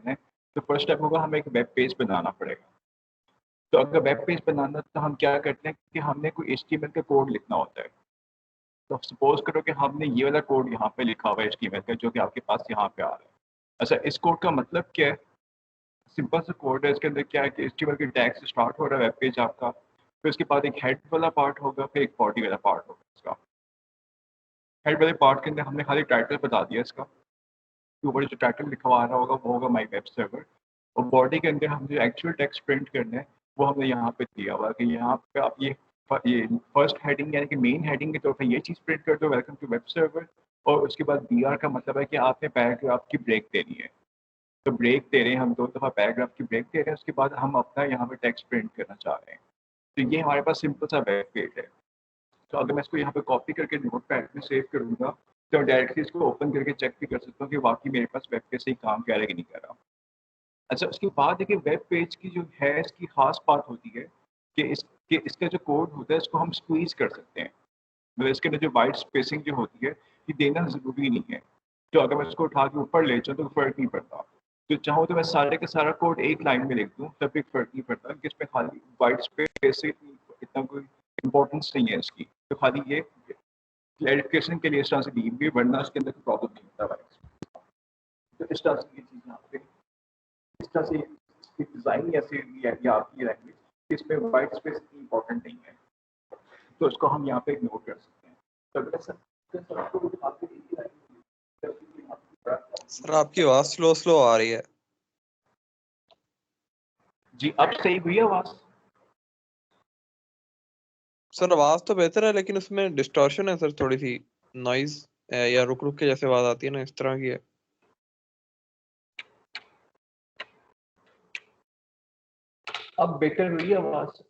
है, तो first step होगा हमें एक वेब पेज बनाना पड़ेगा। तो अगर वेब पेज बनाना तो हम क्या करते हैं कि हमने कोई एचटीएमएल का कोड लिखना होता है। तो सपोज करो कि हमने ये वाला कोड यहाँ पे लिखा हुआ है एचटीएमएल का, जो कि आपके पास यहाँ पे आ रहा है। अच्छा, इस कोड का मतलब क्या है? सिंपल सा कोड है। इसके अंदर क्या है कि एचटीएमएल के टैग से स्टार्ट हो रहा है वेब पेज आपका, फिर उसके बाद एक हेड वाला पार्ट होगा, फिर एक बॉडी वाला पार्ट होगा इसका। हेड वाले पार्ट के अंदर हमने खाली टाइटल बता दिया इसका, कि ऊपर जो टाइटल लिखा हुआ आ रहा होगा वो होगा माई वेब सर्वर। और बॉडी के अंदर हम जो एक्चुअल टेक्स्ट प्रिंट करना है वो हमने यहाँ पे दिया हुआ है कि यहाँ पे आप ये फर्स्ट हेडिंग यानी कि मेन हेडिंग के तौर पर ये चीज़ प्रिंट कर दो, वेलकम टू वेब सर्वर। और उसके बाद बी आर का मतलब है कि आपने पैराग्राफ की ब्रेक देनी है। तो ब्रेक दे रहे हैं हम, 2 दफ़ा पैराग्राफ की ब्रेक दे रहे हैं, उसके बाद हम अपना यहाँ पे टेक्स्ट प्रिंट करना चाह रहे हैं। तो ये हमारे पास सिंपल सा वेब पेज है। तो अगर मैं इसको यहाँ पे कॉपी करके नोटपैड में सेव करूँगा, तो डायरेक्टली इसको ओपन करके चेक भी कर सकता हूँ कि वाक़ई मेरे पास वेब पेज सही काम कर रहा है कि नहीं कर रहा। अच्छा, उसके बाद देखिए वेब पेज की जो है इसकी ख़ास बात होती है कि इसका जो कोड होता है इसको हम स्क्वीज़ कर सकते हैं। मतलब इसके अंदर जो वाइट स्पेसिंग जो होती है, ये देना ज़रूरी नहीं है। तो अगर मैं इसको उठा के ऊपर ले जाऊँ तो फ़र्क नहीं पड़ता। तो चाहूँ तो मैं सारे का सारा कोड एक लाइन में लिख दूँ, तब भी फ़र्क नहीं पड़ता कि इसमें खाली वाइट स्पेस से इतना कोई इम्पोर्टेंस नहीं है इसकी। तो खाली ये क्लैरिफ़िकेशन के लिए इस तरह से दी हुई है, वरना उसके अंदर कोई प्रॉब्लम नहीं होता वाइट स्पेस। तो इस तरह से ये चीज़ यहाँ पे इस तरह से इसकी डिज़ाइन ऐसे दी है या आपकी लैंग्वेज कि इसमें वाइट स्पेस इतनी इम्पोर्टेंट नहीं है। तो इसको हम यहाँ पे इग्नोर कर सकते हैं। तो अगर सर आपको आपके सर आपकी आवाज स्लो स्लो आ रही है। जी, अब सही हुई आवाज? सर आवाज तो बेहतर है लेकिन उसमें डिस्टॉर्शन है सर, थोड़ी सी नॉइज या रुक रुक के जैसे आवाज आती है ना, इस तरह की है। अब बेहतर हुई आवाज?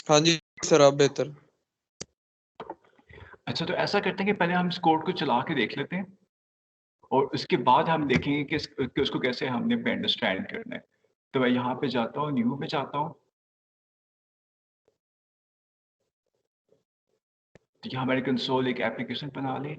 हाँ जी सर, अब बेहतर। अच्छा, तो ऐसा करते हैं कि पहले हम इस कोड को चला के देख लेते हैं और उसके बाद हम देखेंगे कि उसको कैसे हमने पे अंडरस्टैंड करना है। तो मैं यहाँ पे जाता हूँ, न्यू पे जाता हूँ। तो यहाँ मैंने कंसोल एक एप्लीकेशन बना ली।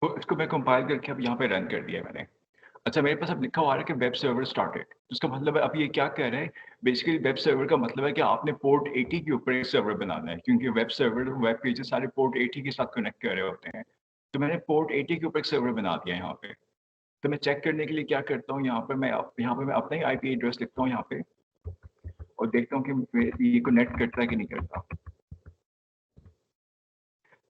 तो इसको मैं कंपाइल करके अब यहाँ पे रन कर दिया मैंने। अच्छा, मेरे पास अब लिखा हुआ है कि वेब सर्वर स्टार्टेड। उसका मतलब है अब ये क्या कह रहा है? बेसिकली वेब सर्वर का मतलब है कि आपने पोर्ट 80 के ऊपर एक सर्वर बनाना है, क्योंकि वेब सर्वर वेब पेजेस सारे पोर्ट 80 के साथ कनेक्ट कर रहे होते हैं। तो मैंने पोर्ट 80 के ऊपर एक सर्वर बना दिया यहाँ पे। तो मैं चेक करने के लिए क्या करता हूँ, यहाँ पे मैं अपना ही आईपी एड्रेस लिखता हूँ यहाँ पे और देखता हूँ कि ये कनेक्ट करता है कि नहीं करता।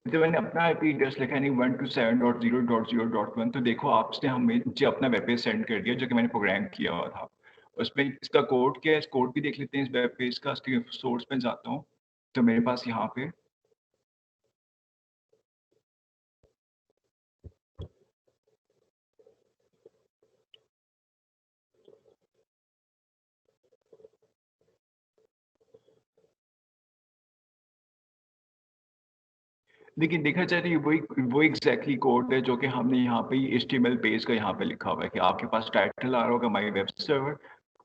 तो मैंने अपना आईपी एड्रेस लिखा यानी 127.0.0.1। तो देखो आपने हमें मुझे अपना वेब पेज सेंड कर दिया जो कि मैंने प्रोग्राम किया हुआ था। उसमें इसका कोड क्या है, इस कोड भी देख लेते हैं इस वेब पेज का। इसके सोर्स में जाता हूँ तो मेरे पास यहाँ पे लेकिन देखा जाए तो ये वो एग्जैक्टली कोड है जो कि हमने यहाँ पे HTML पेज का यहाँ पे लिखा हुआ है कि आपके पास टाइटल आ रहा होगा माई वेब सर्वर,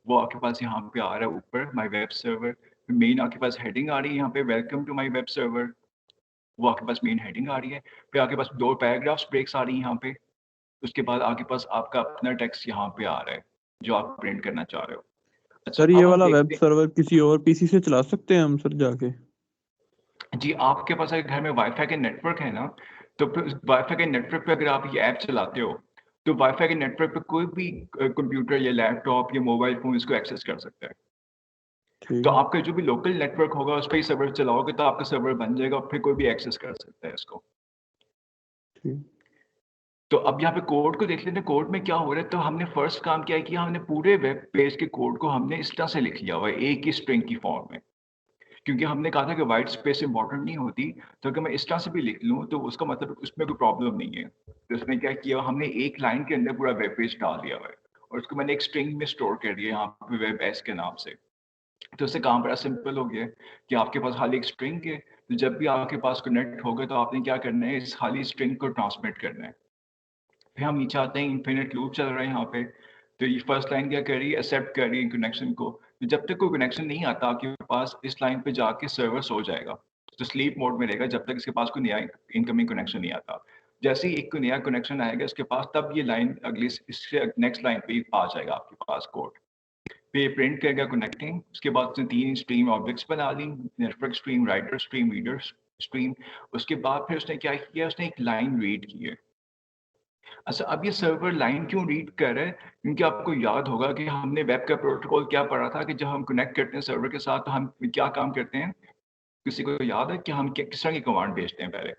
वो आपके पास यहाँ पे आ रहा है ऊपर माई वेब सर्वर। मेन आपके पास हेडिंग आ रही है यहाँ पे welcome to my web server, वो आपके पास मेन हेडिंग आ रही है। फिर आपके पास 2 पैराग्राफ्स ब्रेक्स आ रही हैं यहाँ पे। उसके बाद आपके पास आपका अपना टेक्स्ट यहाँ पे आ रहा है जो आप प्रिंट करना चाह रहे हो। अच्छा, सर ये अब हम वाला वेब देखते हैं। सर्वर किसी और पीसी से चला सकते हैं हम सर जाके? जी, आपके पास अगर घर में वाईफाई का नेटवर्क है ना, तो फिर वाईफाई के नेटवर्क पे अगर आप ये ऐप चलाते हो, तो वाईफाई के नेटवर्क पे कोई भी कंप्यूटर या लैपटॉप या मोबाइल फ़ोन इसको एक्सेस कर सकता है। ठीक तो है। आपका जो भी लोकल नेटवर्क होगा उस पे ही सर्वर चलाओगे तो आपका सर्वर बन जाएगा और फिर कोई भी एक्सेस कर सकता है इसको। ठीक। तो अब यहाँ पे कोड को देख लेते हैं, कोड में क्या हो रहा है। तो हमने फर्स्ट काम क्या किया, हमने पूरे वेब पेज के कोड को हमने इस तरह से लिख लिया हुआ है एक ही स्ट्रिंग की फॉर्म में। क्योंकि हमने कहा था कि वाइट स्पेस इंपॉर्टेंट नहीं होती, तो अगर मैं इस तरह से भी लिख लूँ तो उसका मतलब उसमें कोई प्रॉब्लम नहीं है। तो उसने क्या किया, हमने एक लाइन के अंदर पूरा वेब पेज डाल दिया हुआ है और उसको मैंने एक स्ट्रिंग में स्टोर कर दिया यहाँ पे वेब एस के नाम से। तो इससे काम बड़ा सिंपल हो गया कि आपके पास खाली एक स्ट्रिंग है, तो जब भी आपके पास कनेक्ट होगा तो आपने क्या करना है, इस खाली स्ट्रिंग को ट्रांसमिट करना है। फिर हम नीचे आते हैं, इन्फिनिट लूप चल रहा है यहाँ पे। तो ये फर्स्ट लाइन क्या कर रही है, एक्सेप्ट कर रही है कनेक्शन को। तो जब तक कोई कनेक्शन नहीं आता आपके पास, इस लाइन पे जाके सर्वर सो जाएगा, तो स्लीप मोड में रहेगा जब तक इसके पास कोई नया इनकमिंग कनेक्शन नहीं आता। जैसे ही एक नया कनेक्शन आएगा इसके पास, तब ये लाइन अगली इससे नेक्स्ट लाइन पे आ जाएगा आपके पास कोड। फिर प्रिंट करेगा कनेक्टिंग, उसके बाद उसने 3 स्ट्रीम ऑब्जेक्ट्स बना ली, network stream, writer stream, reader stream. उसके बाद फिर उसने क्या किया, उसने एक लाइन रीड की है। अच्छा, अब ये सर्वर लाइन क्यों रीड कर रहा है? क्योंकि आपको याद होगा कि हमने वेब का प्रोटोकॉल क्या पढ़ा था कि जब हम कनेक्ट करते हैं सर्वर के साथ तो हम क्या काम करते हैं? किसी को याद है कि हम किस तरह की कमांड भेजते हैं पहले?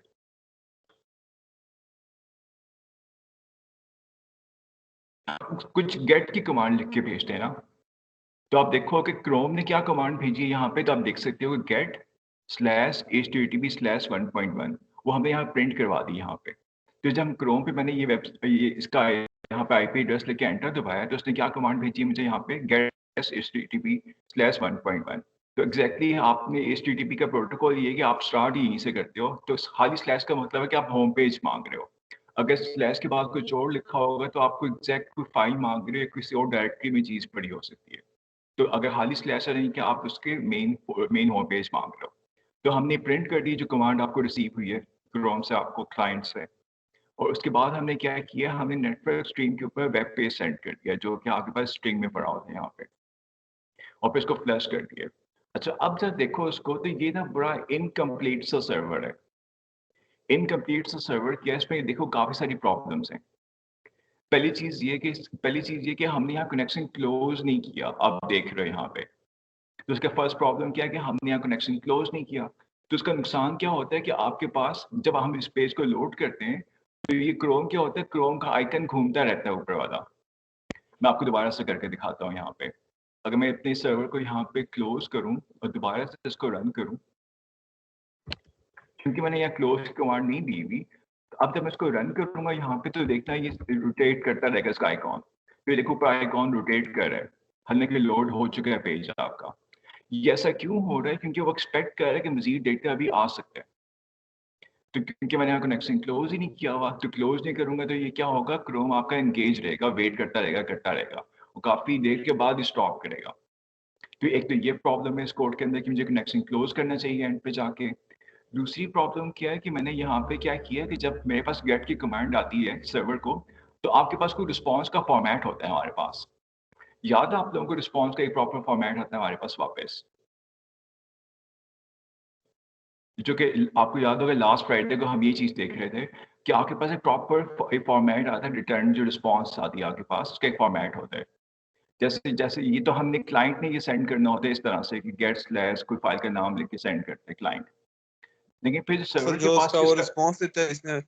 कुछ गेट की कमांड लिख के भेजते हैं ना। तो आप देखो कि क्रोम ने क्या कमांड भेजी है यहाँ पे, तो आप देख सकते हो गेट स्लैश http/1.1 वो हमें यहाँ प्रिंट करवा दी यहाँ पे। तो जब हम क्रोम पे मैंने ये इसका यहाँ पे आईपी एड्रेस लेके एंटर दबाया तो उसने क्या कमांड भेजी मुझे यहाँ पे, गेट http/1.1। तो एग्जैक्टली आपने http का प्रोटोकॉल ये है कि आप स्टार्ट ही यहीं से करते हो, तो खाली स्लैश का मतलब है कि आप होम पेज मांग रहे हो। अगर स्लैश के बाद कुछ और लिखा होगा तो आपको एग्जैक्ट कोई फाइल मांग रहे हो, किसी और डायरेक्टरी में चीज पड़ी हो सकती है। तो अगर खाली स्लैश है नहीं कि आप उसके मेन होम पेज मांग रहे हो। तो हमने प्रिंट कर दी जो कमांड आपको रिसीव हुई है क्रोम से, आपको क्लाइंट से। और उसके बाद हमने क्या किया, हमने नेटवर्क स्ट्रीम के ऊपर वेब पेज सेंड कर दिया जो कि आपके पास स्ट्रिंग में पड़ा होता है यहाँ पे, और फिर इसको फ्लश कर दिया। अच्छा, अब जब देखो उसको तो ये ना बड़ा इनकम्प्लीट सा सर्वर है। इनकम्प्लीट सा सर्वर क्या है, इसमें देखो काफी सारी प्रॉब्लम्स हैं। पहली चीज ये कि हमने यहाँ कनेक्शन क्लोज नहीं किया, आप देख रहे हो यहाँ पे। तो उसका फर्स्ट प्रॉब्लम क्या है कि हमने यहाँ कनेक्शन क्लोज नहीं किया। तो उसका नुकसान क्या होता है कि आपके पास जब हम इस पेज को लोड करते हैं तो ये क्रोम क्या होता है, क्रोम का आइकन घूमता रहता है ऊपर वाला। मैं आपको दोबारा से करके दिखाता हूँ यहाँ पे। अगर मैं अपने सर्वर को यहाँ पे क्लोज करूँ और दोबारा से इसको रन करूँ, क्योंकि मैंने यहाँ क्लोज की कमांड नहीं दी हुई, तो अब जब मैं इसको रन करूंगा यहाँ पे तो देखना ये रोटेट करता रहेगा इसका आइकॉन। तो देखो ऊपर आइकॉन रोटेट कर रहा है, हालांकि लोड हो चुका है पेज आपका। ये ऐसा क्यों हो रहा है? क्योंकि वो एक्सपेक्ट कर रहा है कि मजीद डेटा अभी आ सकता है। तो क्योंकि मैंने यहाँ कनेक्शन क्लोज ही नहीं किया हुआ, तो क्लोज नहीं करूंगा तो ये क्या होगा, क्रोम आपका एंगेज रहेगा, वेट करता रहेगा और काफी देर के बाद स्टॉप करेगा। तो एक तो ये प्रॉब्लम है इस कोड के अंदर कि मुझे कनेक्शन क्लोज करना चाहिए एंड पे जाके। दूसरी प्रॉब्लम क्या है कि मैंने यहाँ पे क्या किया कि जब मेरे पास गेट की कमांड आती है सर्वर को, तो आपके पास कोई रिस्पॉन्स का फॉर्मेट होता है हमारे पास। याद है आप लोगों को रिस्पॉन्स का एक प्रॉपर फॉर्मेट आता है हमारे पास वापस, जो कि आपको याद होगा लास्ट फ्राइडे को हम ये चीज देख रहे थे कि आपके पास एक प्रॉपर फॉर्मेट आता है, रिटर्न जो रिस्पॉन्स आती है आपके पास उसका एक फॉर्मेट होता है। जैसे जैसे ये तो हमने क्लाइंट ने ये सेंड करना होता है इस तरह से कि गेट स्लैश कोई फाइल का नाम लिख के सेंड करते हैं क्लाइंट। लेकिन फिर सर सर्वर के जो पास उसका वो किसका, रिस्पॉन्स देता है इसमें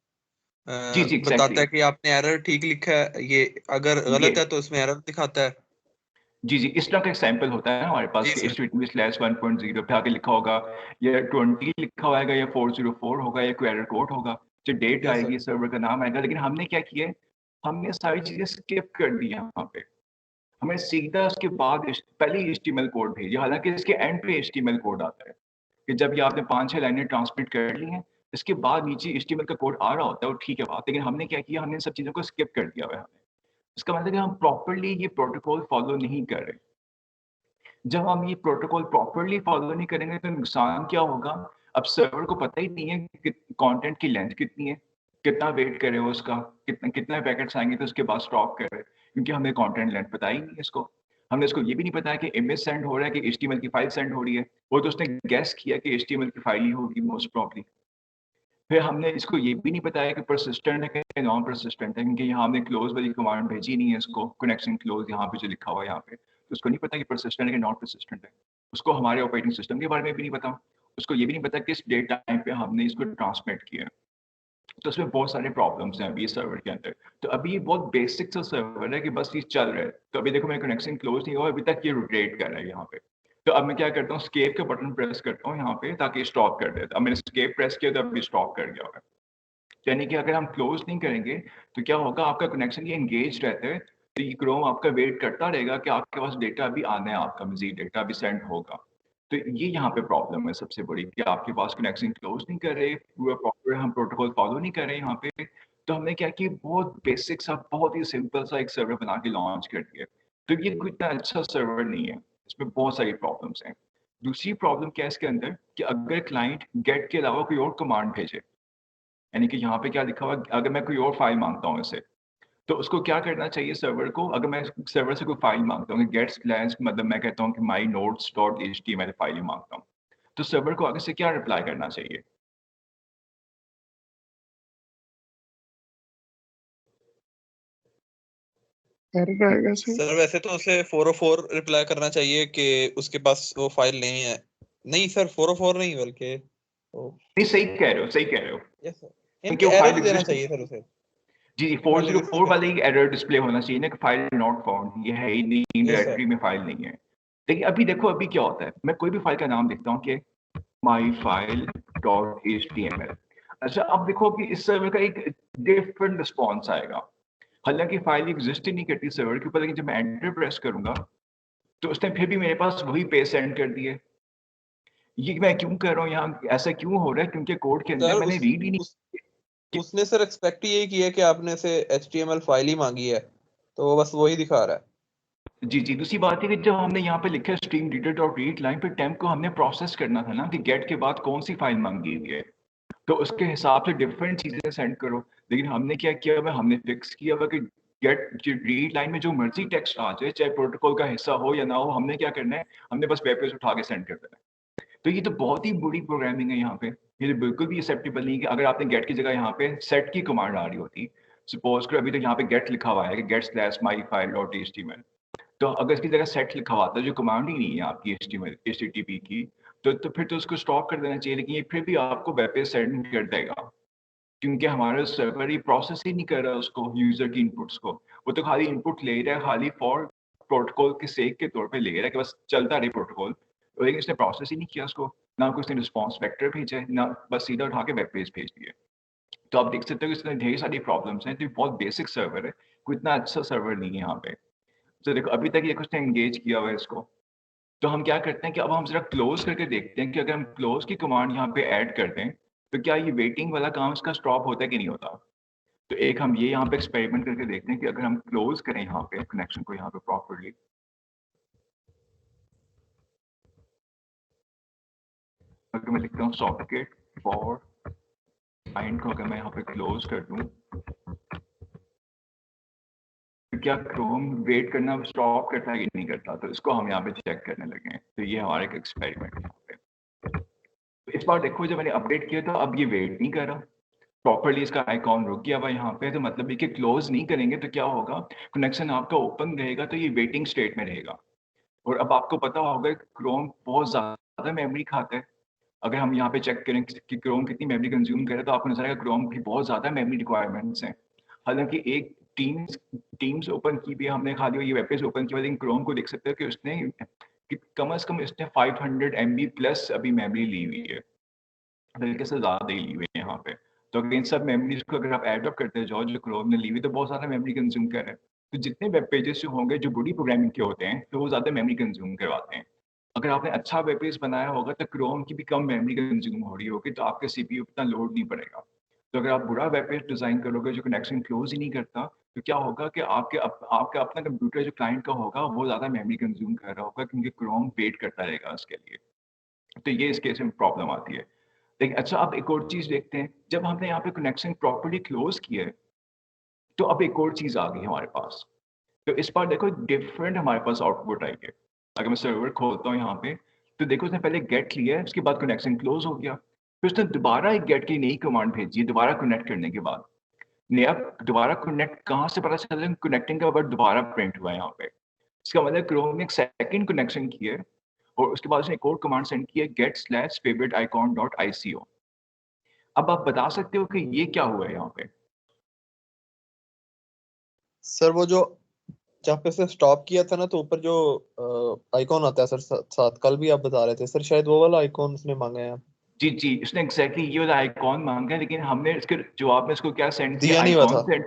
जी जी बताता एग्जैक्टली है कि आपने एरर ठीक लिखा है, ये अगर ये गलत है तो इसमें एरर दिखाता है। जी जी इस तरह का एक सैंपल होता है हमारे पास जी कि सर। HTTP/1.0 पे आके लिखा होगा या 20 लिखा होगा या 404 होगा या कोई एरर कोड होगा, जो डेट यस सर। आएगी सर्वर का नाम आएगा। लेकिन हमने क्या किया है, हमने सारी चीजें स्किप कर दी यहाँ पे। हमें सीधा उसके बाद पहले ही HTML कोड भेजिए, हालांकि इसके एंड पे HTML कोड आता है कि जब ये आपने 5-6 लाइनें ट्रांसमिट कर ली हैं, इसके बाद नीचे HTML का कोड आ रहा होता है, वो ठीक है बात। लेकिन हमने क्या किया, हमने इन सब चीजों को स्किप कर दिया हुआ है। इसका मतलब है कि हम प्रॉपरली ये प्रोटोकॉल फॉलो नहीं कर रहे। जब हम ये प्रोटोकॉल प्रॉपरली फॉलो नहीं करेंगे तो नुकसान क्या होगा, अब सर्वर को पता ही नहीं है कि कंटेंट की लेंथ कितनी है, कितना वेट करे वो उसका, कितना कितने पैकेट्स आएंगे तो उसके बाद स्टॉप करे, क्योंकि हमें कंटेंट लेंथ पता ही नहीं है इसको। हमने इसको ये भी नहीं पता है कि इमेज सेंड हो रहा है कि HTML की फाइल सेंड हो रही है, वो तो उसने गैस किया कि HTML की फाइल ही होगी मोस्ट प्रॉब्ली। फिर हमने इसको ये भी नहीं बताया कि परसिस्टेंट है कि नॉन परसिस्टेंट है, क्योंकि यहाँ हमने क्लोज वाली कमांड भेजी नहीं है इसको, कनेक्शन क्लोज यहाँ पे जो लिखा हुआ है यहाँ पे, तो उसको नहीं पता कि परसिस्टेंट है कि नॉन परसिस्टेंट है। उसको हमारे ऑपरेटिंग सिस्टम के बारे में भी नहीं पता, उसको ये भी नहीं पता किस डेट टाइम पे हमने इसको ट्रांसमिट किया। तो उसमें बहुत सारे प्रॉब्लम्स हैं अभी सर्वर के अंदर। तो अभी ये बहुत बेसिक सा सर्वर है कि बस ये चल रहा है। तो अभी देखो मेरा कनेक्शन क्लोज नहीं हुआ, अभी तक ये रोटेट कर रहा है यहाँ पे। तो अब मैं क्या करता हूँ, स्केप का बटन प्रेस करता हूँ यहाँ पे ताकि स्टॉप कर दे। अब मैंने स्केप प्रेस किया तो अभी स्टॉप कर गया होगा। यानी कि अगर हम क्लोज नहीं करेंगे तो क्या होगा, आपका कनेक्शन ये एंगेज रहता है, तो ये क्रोम आपका वेट करता रहेगा कि आपके पास डेटा अभी आना है, आपका मजीद डेटा अभी सेंड होगा। तो ये यहाँ पे प्रॉब्लम है सबसे बड़ी कि आपके पास कनेक्शन क्लोज नहीं कर रहे, पूरा प्रॉपर हम प्रोटोकॉल फॉलो नहीं कर रहे यहाँ पे। तो हमने क्या किया, बहुत बेसिक सा, बहुत ही सिंपल सा एक सर्वर बना के लॉन्च कर दिया। तो ये कोई इतना अच्छा सर्वर नहीं है, इसमें बहुत सारी प्रॉब्लम्स हैं। दूसरी प्रॉब्लम क्या है इसके अंदर कि अगर क्लाइंट गेट के अलावा कोई और कमांड भेजे, यानी कि यहाँ पे क्या लिखा हुआ, अगर मैं कोई और फाइल मांगता हूँ इससे, तो उसको क्या करना चाहिए सर्वर को, अगर मैं सर्वर से कोई फाइल मांगता हूँ, गेट स्लैश मतलब मैं कहता हूँ कि my notes dot HTML file मांगता हूँ, तो सर्वर को आगे से क्या रिप्लाई करना चाहिए? एरर आएगा सर। सर वैसे तो उसे 404 रिप्लाई करना चाहिए कि उसके पास वो फाइल नहीं है। नहीं सर 404 नहीं बल्कि नहीं, सही कह रहे हो, सही कह रहे हो, यस सर, क्योंकि इनके वो एरर फाइल देना एग्जिस्ट, चाहिए सर उसे। जी फाइल एग्जिस्ट 404 वाले ही एरर डिस्प्ले होना चाहिए ना कि फाइल नॉट फाउंड, ये है ही नहीं, यस सर। डायरेक्टरी में फाइल नहीं है। लेकिन अभी देखो अभी क्या होता है, मैं कोई भी फाइल का नाम लिखता हूँ कि माई फाइल डॉट एचटीएमएल, अच्छा अब देखो कि इस सर्वर का एक डिफरेंट रिस्पॉन्स आएगा, हालांकि फाइल एग्जिस्ट ही नहीं करती सर्वर के ऊपर, लेकिन जब मैं एंटर प्रेस करूंगा तो उसने फिर भी मेरे पास वही पेज सेंड कर दिए। ये मैं क्यों कर रहा हूँ यहाँ, ऐसा क्यों हो रहा है? क्योंकि कोड के अंदर सर मैंने रीड ही नहीं। उसने सर एक्सपेक्ट यही किया कि आपने से HTML फाइल ही मांगी है, तो वो बस वही दिखा रहा है। जी जी, दूसरी बात है कि जब हमने यहाँ पे लिखा है stream reader dot read line पे टेम्प को हमने प्रोसेस करना था ना कि गेट के बाद कौन सी फाइल मांगी हुई है, तो उसके हिसाब से डिफरेंट चीजें सेंड करो। लेकिन हमने क्या किया हुआ, हमने फिक्स किया हुआ कि गेट रीड लाइन में जो मर्जी टेक्स्ट आ जाए, चाहे प्रोटोकॉल का हिस्सा हो या ना हो, हमने क्या करना है, हमने बस वेब पेज उठा के सेंड कर देना है। तो ये तो बहुत ही बुरी प्रोग्रामिंग है यहाँ पे, ये तो बिल्कुल भी एक्सेप्टेबल नहीं है कि अगर आपने गेट की जगह यहाँ पे सेट की कमांड आ रही होती, सपोज करो अभी तो यहाँ पे गेट लिखा हुआ है कि get slash my file dot HTML, तो अगर इसकी जगह सेट लिखा हुआ था जो कमांड ही नहीं है आपकी एचटीएमएल एचटीटीपी की, तो फिर तो उसको स्टॉप कर देना चाहिए। लेकिन ये फिर भी आपको वेब पेज सेंड कर देगा, क्योंकि हमारा सर्वर ही प्रोसेस ही नहीं कर रहा उसको, यूजर की इनपुट्स को, वो तो खाली इनपुट ले रहा है, खाली फॉर प्रोटोकॉल के सेक के तौर पे ले रहा है कि बस चलता रहे प्रोटोकॉल, लेकिन इसने प्रोसेस ही नहीं किया उसको, ना कोई उसने रिस्पॉन्स वेक्टर भेजा है, ना बस सीधा उठा के वेब पेज भेज दिया। तो आप देख सकते हो कि इसमें ढेर सारी प्रॉब्लम्स हैं, तो ये बहुत बेसिक सर्वर है, कोई इतना अच्छा सर्वर नहीं है यहाँ पे। तो देखो अभी तक ये कुछ ने एंगेज किया हुआ है इसको, तो हम क्या करते हैं कि अब हम जरा क्लोज करके देखते हैं कि अगर हम क्लोज की कमांड यहाँ पे ऐड कर दें तो क्या ये वेटिंग वाला काम इसका स्टॉप होता है कि नहीं होता। तो एक हम ये यहाँ पे एक्सपेरिमेंट करके देखते हैं कि अगर हम क्लोज करें यहाँ पे कनेक्शन को यहाँ पे प्रॉपरली, अगर मैं लिखता हूँ सॉकेट फॉर क्लाइंट को, अगर मैं यहाँ पे क्लोज कर दूं तो क्या क्रोम वेट करना स्टॉप करता है कि नहीं करता, तो इसको हम यहाँ पे चेक करने लगे हैं। तो ये हमारा एक एक्सपेरिमेंट है यहाँ पे। तो इस बार देखो जब मैंने अपडेट किया तो अब ये वेट नहीं कर रहा प्रॉपरली, इसका आइकॉन रुक गया हुआ यहाँ पे, तो मतलब ये कि क्लोज नहीं करेंगे तो क्या होगा, कनेक्शन आपका ओपन रहेगा तो ये वेटिंग स्टेट में रहेगा। और अब आपको पता होगा क्रोम बहुत ज्यादा मेमोरी खाता है, अगर हम यहाँ पे चेक करें कि क्रोम कितनी मेमोरी कंज्यूम करे तो आपको नजर आएगा क्रोम की बहुत ज्यादा मेमोरी रिक्वायरमेंट्स हैं। हालांकि एक टीम्स ओपन की भी हमने, खाली ये वेब पेज ओपन किया, लेकिन क्रोम को देख सकते हो कि उसने कि कम से कम इसने 500 MB प्लस अभी मेमोरी ली हुई है, बल्कि से ज्यादा ही ली हुई है यहाँ पे। तो अगर इन सब मेमोरीज को अगर आप एड अप करते जाओ जो क्रोम ने ली हुई, तो बहुत ज्यादा मेमोरी कंज्यूम कर रहे हैं। तो जितने वेब पेजेस जो होंगे जो बड़ी प्रोग्रामिंग के होते हैं तो वो ज्यादा मेमोरी कंज्यूम करवाते हैं। अगर आपने अच्छा वेब पेज बनाया होगा तो क्रोम की भी कम मेमोरी कंज्यूम हो रही होगी, तो आपके सीपीयू इतना लोड नहीं पड़ेगा। तो अगर आप बुरा वेब पेज डिजाइन करोगे जो कनेक्शन क्लोज ही नहीं करता, तो क्या होगा कि आपका अपना कंप्यूटर जो क्लाइंट का होगा वो ज्यादा मेमोरी कंज्यूम कर रहा होगा, क्योंकि क्रोम वेट करता रहेगा उसके लिए। तो ये इस केस में प्रॉब्लम आती है। लेकिन अच्छा अब एक और चीज देखते हैं, जब हमने यहाँ पे कनेक्शन प्रॉपर्ली क्लोज किया है तो अब एक और चीज आ गई हमारे पास। तो इस बार देखो डिफरेंट हमारे पास आउटपुट आई है। अगर मैं सर्वर खोलता हूँ यहाँ पे तो देखो उसने पहले गेट लिया है, उसके बाद कनेक्शन क्लोज हो गया, फिर उसने दोबारा एक गेट की नई कमांड भेजी है दोबारा कनेक्ट करने के बाद। नया दोबारा कनेक्ट कहाँ से पता चल रहा है, कनेक्टिंग का वर्ड दोबारा प्रिंट हुआ है यहाँ पे, इसका मतलब क्रोम ने एक सेकंड कनेक्शन किया है और उसके बाद उसने एक और कमांड सेंड की है get slash favourite icon dot ICO। अब आप बता सकते हो कि ये क्या हुआ है यहाँ पे? सर वो जो जहाँ पे से स्टॉप किया था ना, तो ऊपर जो आइकॉन आता है सर साथ, कल भी आप बता रहे थे सर, शायद वो वाला आइकॉन उसने मांगा है। जी जी, उसने एग्जैक्टली ये वाला आइकॉन मांगा है, लेकिन हमने इसके जवाब में इसको क्या सेंड किया, दिया नहीं हुआ आइकॉन था। सेंड।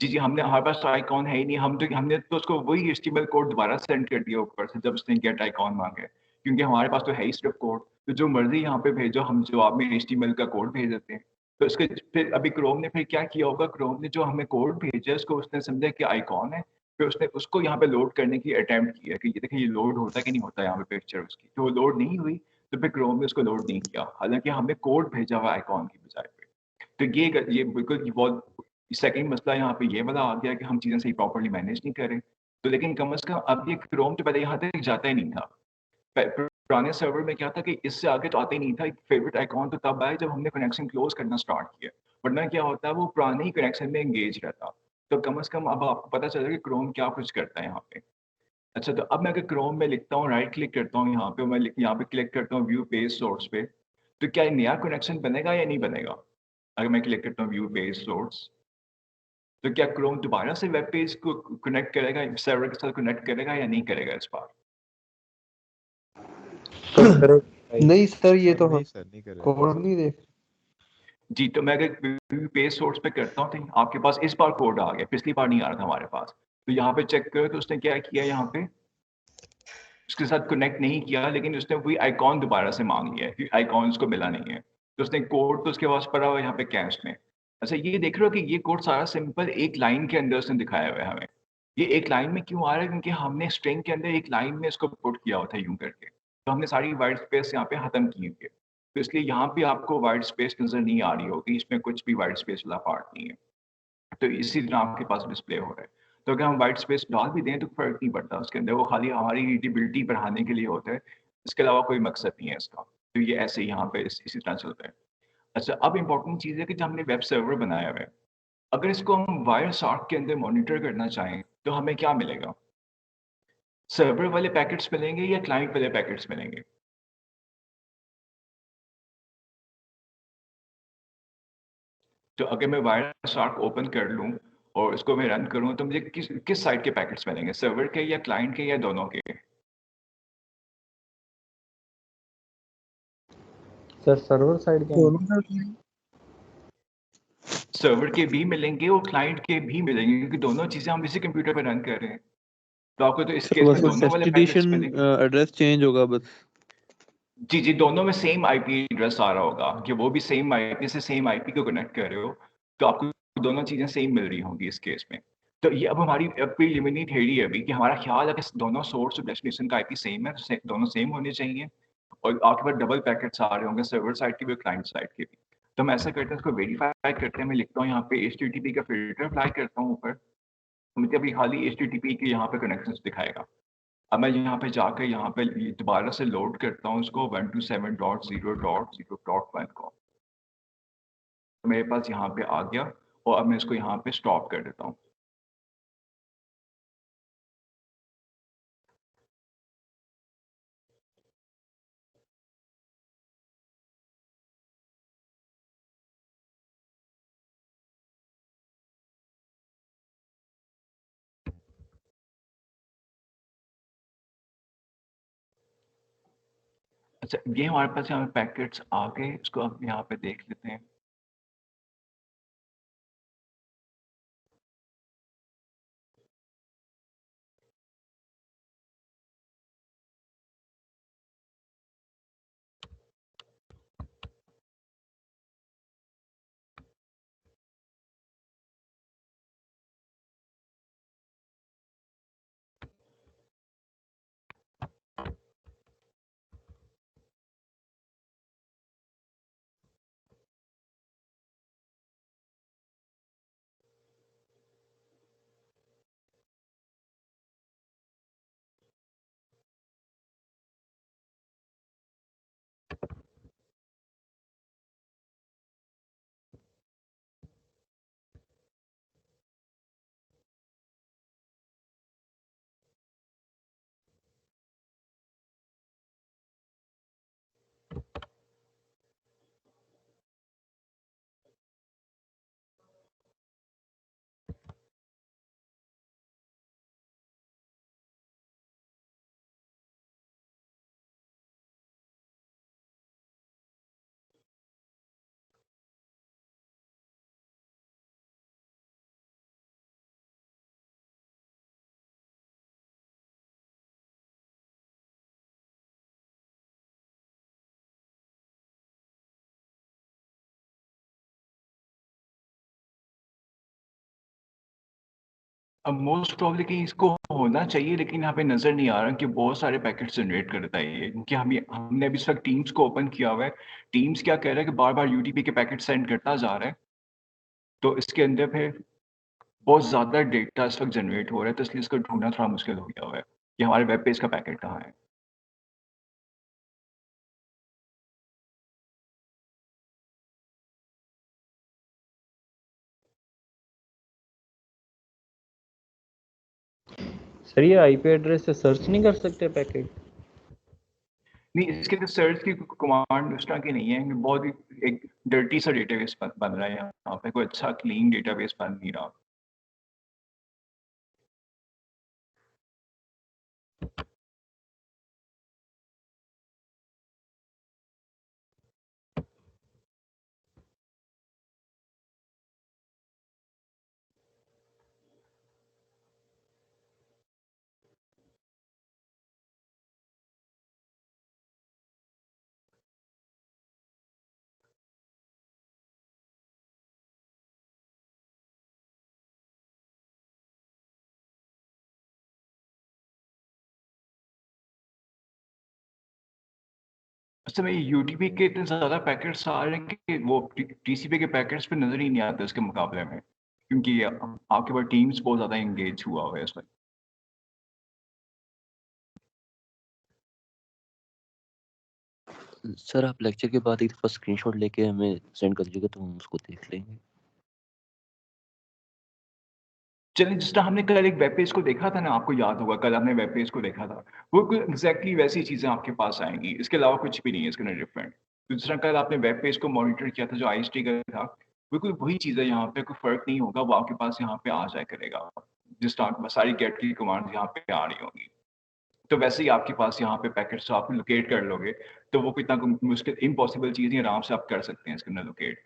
जी जी, हमने हमारे पास तो आइकॉन है ही नहीं, हमने तो उसको वही HTML कोड दोबारा सेंड कर दिया ऊपर से जब उसने गेट आइकॉन मांगे, क्योंकि हमारे पास तो है ही सिर्फ कोड, तो जो मर्जी यहाँ पे भेजो, हम जवाब में HTML का कोड भेज देते हैं। तो इसके फिर अभी क्रोम ने फिर क्या किया होगा, क्रोम ने जो हमें कोड भेजा उसको उसने समझा कि आइकॉन है, फिर उसने उसको यहाँ पे लोड करने की अटेम्प्ट किया कि ये देखिए ये लोड होता है कि नहीं होता यहाँ पे पिक्चर उसकी, तो वो लोड नहीं हुई, तो फिर क्रोम ने उसको लोड नहीं किया, हालांकि हमने कोड भेजा हुआ आइकॉन की बजाय पे। तो ये बिल्कुल ये बहुत सेकंड मसला यहाँ पे ये वाला आ गया कि हम चीज़ें सही प्रॉपर्ली मैनेज नहीं करें। तो लेकिन कम से कम अब ये क्रोम तो पहले यहाँ तक जाता ही नहीं था। पुराने सर्वर में क्या था कि इससे आगे तो आता ही नहीं था, एक फेवरेट आइकॉन तो तब आया जब हमने कनेक्शन क्लोज करना स्टार्ट किया, वरना क्या होता है वो पुराने ही कनेक्शन में एंगेज रहता। तो कम से कम अब आपको पता चल रहा है कि क्रोम क्या कुछ करता है यहाँ पे। अच्छा, तो अब मैं अगर क्रोम में लिखता हूँ, राइट क्लिक करता हूँ यहाँ पे, मैं यहाँ पे क्लिक करता हूँ व्यू पेज सोर्स पे, तो क्या नया कनेक्शन बनेगा या नहीं बनेगा? अगर मैं क्लिक करता हूँ व्यू पेज सोर्स, तो क्या क्रोम दोबारा से वेब पेज को कनेक्ट करेगा, सर्वर के साथ कनेक्ट करेगा या नहीं करेगा इस बार? नहीं सर, ये तो नहीं सर, नहीं करेगा। कोड नहीं देख। जी, तो मैं अगर व्यू पेज सोर्स पे करता हूँ, तो आपके पास इस बार कोड आ गया, पिछली बार नहीं आ रहा था हमारे पास। तो यहाँ पे चेक करो, तो उसने क्या किया यहाँ पे, उसके साथ कनेक्ट नहीं किया, लेकिन उसने वही आइकॉन दोबारा से मांग लिया है, क्योंकि आइकॉन उसको मिला नहीं है, तो उसने कोड तो उसके पास पड़ा हुआ है यहाँ पे कैश में। अच्छा, ये देख रहे हो कि ये कोड सारा सिंपल एक लाइन के अंदर उसने दिखाया हुआ है हमें। ये एक लाइन में क्यों आ रहा है, क्योंकि हमने स्ट्रिंग के अंदर एक लाइन में इसको पुट किया हुआ था यूं करके, तो हमने सारी वाइट स्पेस यहाँ पे खत्म की हुई है, तो इसलिए यहाँ पे आपको वाइट स्पेस नजर नहीं आ रही होगी, इसमें कुछ भी वाइट स्पेस वाला पार्ट नहीं है, तो इसी तरह आपके पास डिस्प्ले हो रहा है। तो अगर हम वाइट स्पेस डाल भी दें तो फर्क नहीं पड़ता उसके अंदर, वो खाली हमारी रीडेबिलिटी बढ़ाने के लिए होता है, इसके अलावा कोई मकसद नहीं है इसका। तो ये ऐसे ही यहाँ पे इसी तरह चलता है। अच्छा, अब इंपॉर्टेंट चीज़ है कि जब हमने वेब सर्वर बनाया हुआ है, अगर इसको हम वायर शार्क के अंदर मॉनिटर करना चाहें तो हमें क्या मिलेगा? सर्वर वाले पैकेट्स मिलेंगे या क्लाइंट वाले पैकेट्स मिलेंगे? तो अगर मैं वायर शार्क ओपन कर लूँ और इसको मैं रन करूँ, तो मुझे किस किस साइड के पैकेट्स मिलेंगे, सर्वर के या क्लाइंट के या दोनों के? सर सर्वर साइड के दोनों का भी सर्वर के भी मिलेंगे और क्लाइंट के भी मिलेंगे, क्योंकि दोनों चीजें हम इसी कंप्यूटर पे रन कर रहे हैं, तो आपको तो इस सर केस में बस दोनों वाले पैकेट्स डेस्टिनेशन मिलेंगे। एड्रेस चेंज होगा बस। जी जी, दोनों में सेम आईपी एड्रेस आ रहा होगा कि वो भी सेम आईपी से सेम आईपी को कनेक्ट कर रहे हो, तो आपको दोनों चीजें सेम मिल रही होंगी इस केस में। तो ये अब हमारी प्रीलिमिनरी थ्योरी है अभी, कि हमारा ख्याल है कि दोनों सोर्स और डेस्टिनेशन का आईपी सेम है, तो दोनों सेम होने चाहिए, और आपके पास डबल पैकेट्स आ रहे होंगे, सर्वर साइड के भी और क्लाइंट साइड के भी। तो हम ऐसा करते हैं, इसको वेरीफाई करते हैं, मैं लिखता हूँ यहाँ पे HTTP का फिल्टर अप्लाई करता हूँ ऊपर, तो मुझे अभी खाली HTTP के यहाँ पे कनेक्शंस दिखाएगा। अब मैं यहाँ पे जाकर यहाँ पे दोबारा से लोड करता हूँ उसको 127.0.0.1 को, तो मेरे पास यहाँ पे आ गया, और अब मैं इसको यहाँ पे स्टॉप कर देता हूँ। अच्छा, ये हमारे पास यहाँ पे पैकेट्स आ गए, इसको हम यहाँ पे देख लेते हैं। अब मोस्ट प्रोबेबली कि इसको होना चाहिए, लेकिन यहाँ पे नज़र नहीं आ रहा कि बहुत सारे पैकेट्स जनरेट करता है ये, क्योंकि हमने अभी इस वक़्त टीम्स को ओपन किया हुआ है। टीम्स क्या कह रहा है कि बार-बार यूडीपी के पैकेट सेंड करता जा रहा है, तो इसके अंदर फिर बहुत ज़्यादा डेटा इस वक़्त जनरेट हो रहा है, तो इसलिए इसको ढूँढना थोड़ा मुश्किल हो गया हुआ है कि हमारे वेब पेज का पैकेट कहाँ है। सर ये आईपी एड्रेस से सर्च नहीं कर सकते पैकेट? नहीं, इसके लिए सर्च की कमांड उस तरह की नहीं है, बहुत ही एक डर्टी सा डेटाबेस बन रहा है यहाँ पे, कोई अच्छा क्लीन डेटाबेस बन नहीं रहा। अच्छा, मैं यूडीपी के इतने ज़्यादा पैकेट्स आ रहे हैं कि वो टीसीपी के पैकेट्स पे नज़र ही नहीं आते उसके मुकाबले में, क्योंकि आपके पास टीम्स बहुत ज़्यादा एंगेज हुआ हुआ है इसमें। सर आप लेक्चर के बाद एक दफ़ा स्क्रीनशॉट लेके हमें सेंड कर दीजिएगा तो हम उसको देख लेंगे। चलिए, जिस तरह हमने कल एक वेब पेज को देखा था ना, आपको याद होगा कल हमने वेब पेज को देखा था, वो कोई एग्जैक्टली वैसी चीज़ें आपके पास आएंगी, इसके अलावा कुछ भी नहीं है इसके अंदर डिफरेंट। तो जिस तरह कल आपने वेब पेज को मॉनिटर किया था जो आईएसटी का था, बिल्कुल वही चीज़ है यहाँ पे, कोई फ़र्क नहीं होगा, वो आपके पास यहाँ पे आ जाया करेगा। जिस तरह सारी गेट की कमांड यहाँ पे आ रही होंगी, तो वैसे ही आपके पास यहाँ पे पैकेट्स आप लोकेट कर लोगे, तो वो इतना मुश्किल इम्पॉसिबल चीज़ नहीं, आराम से आप कर सकते हैं इसके अंदर लोकेट।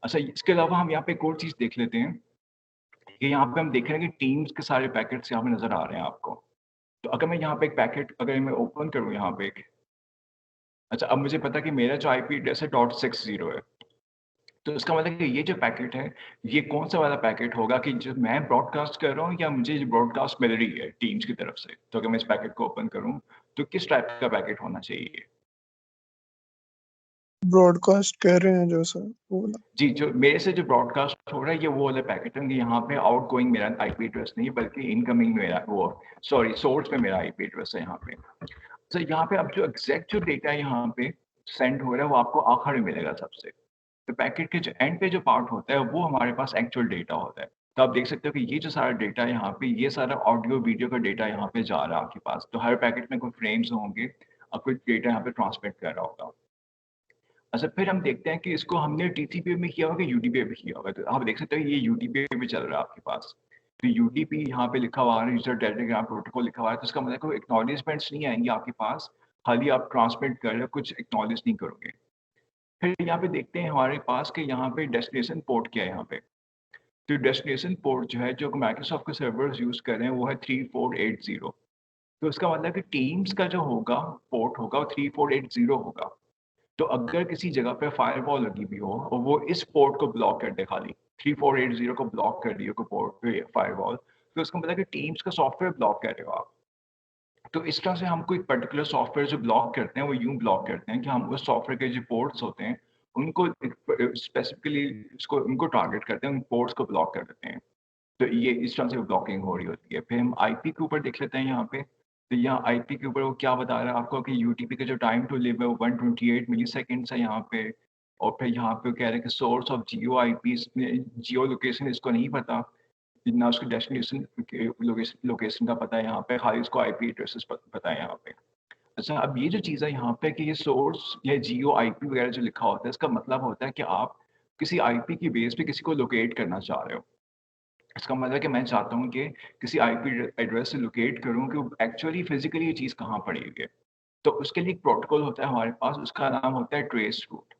अच्छा, इसके अलावा हम यहाँ पे एक और चीज़ देख लेते हैं कि यहाँ पे हम देख रहे हैं कि टीम्स के सारे पैकेट्स यहाँ पे नज़र आ रहे हैं आपको। तो अगर मैं यहाँ पे एक पैकेट अगर मैं ओपन करूँ यहाँ पे एक, अच्छा अब मुझे पता है कि मेरा जो आईपी एड्रेस है .60 है। तो इसका मतलब कि ये जो पैकेट है, ये कौन-सा वाला पैकेट होगा कि जो मैं ब्रॉडकास्ट कर रहा हूँ या मुझे जो ब्रॉडकास्ट मिल रही है टीम्स की तरफ से। तो अगर मैं इस पैकेट को ओपन करूँ, तो किस टाइप का पैकेट होना चाहिए? ब्रॉडकास्ट कह रहे हैं जो सर वो वाला। जी, जो मेरे से जो ब्रॉडकास्ट हो रहा है ये वो वाला पैकेट है कि यहाँ पे आउटगोइंग मेरा आईपी एड्रेस नहीं है, बल्कि इनकमिंग मेरा वो सॉरी सोर्स में मेरा आईपी एड्रेस है यहाँ पे। तो यहाँ पे अब जो एग्जैक्ट जो डेटा यहाँ पे सेंड हो रहा है वो आपको आखिर में मिलेगा सबसे। तो पैकेट के जो एंड पे जो पार्ट होता है वो हमारे पास एक्चुअल डेटा होता है। तो आप देख सकते हो कि ये जो सारा डेटा है यहाँ पे, ये सारा ऑडियो वीडियो का डेटा यहाँ पे जा रहा है आपके पास। तो हर पैकेट में कोई फ्रेम्स होंगे और कुछ डेटा यहाँ पे ट्रांसमिट कर रहा होगा। अच्छा, फिर हम देखते हैं कि इसको हमने टीसीपी में किया होगा, यूडीपी में किया होगा। तो आप देख सकते हो ये यूडीपी में चल रहा है आपके पास। तो यूडीपी यहाँ पे लिखा हुआ है, यूजर टेलीग्राम प्रोटोकॉल लिखा हुआ है, तो इसका मतलब कोई एक्नॉलेजमेंट्स नहीं आएंगे आपके पास, खाली आप ट्रांसमिट कर रहे हो, कुछ एक्नॉलेज नहीं करोगे। फिर यहाँ पे देखते हैं हमारे पास कि यहाँ पे डेस्टिनेशन पोर्ट क्या है यहाँ पे। तो डेस्टिनेशन पोर्ट जो है, जो माइक्रोसॉफ्ट के सर्वर्स यूज़ कर रहे हैं, वो है 3480। तो इसका मतलब कि टीम्स का जो होगा पोर्ट होगा वो 3480 होगा। तो अगर किसी जगह पे फायरवॉल लगी हुई हो और वो इस पोर्ट को ब्लॉक कर दे, खाली 3480 को ब्लॉक कर दिया कोई पोर्ट पे फायरवॉल, तो इसका मतलब कि टीम्स का सॉफ्टवेयर ब्लॉक कर रहे हो आप। तो इस तरह से हम कोई पर्टिकुलर सॉफ्टवेयर जो ब्लॉक करते हैं वो यूं ब्लॉक करते हैं कि हम उस सॉफ्टवेयर के जो पोर्ट्स होते हैं उनको स्पेसिफिकली उसको उनको टारगेट करते हैं, उन पोर्ट्स को ब्लॉक कर देते हैं। तो ये इस तरह से ब्लॉकिंग हो रही होती है। फिर हम आईपी के ऊपर देख लेते हैं यहाँ पे। तो यहाँ आईपी के ऊपर वो क्या बता रहा है आपको कि यूटीपी का जो टाइम टू लिव है वो 128 मिली सेकेंड्स है यहाँ पे। और फिर यहाँ पे कह रहे हैं कि source of Jio IP, Jio location इसको नहीं पता, ना उसकी डेस्टिनेशन लोकेशन का पता है यहाँ पे, खाली उसको आईपी एड्रेसेस पता है यहाँ पे। अच्छा, अब ये जो चीज़ है यहाँ पे कि ये सोर्स या जियो आईपी वगैरह जो लिखा होता है, इसका मतलब होता है कि आप किसी आईपी की बेस पे किसी को लोकेट करना चाह रहे हो। इसका मतलब है कि मैं चाहता हूँ कि किसी आईपी एड्रेस से लोकेट करूँ कि एक्चुअली फिजिकली ये चीज़ कहाँ पड़ी हुई है। तो उसके लिए एक प्रोटोकॉल होता है हमारे पास, उसका नाम होता है ट्रेस रूट।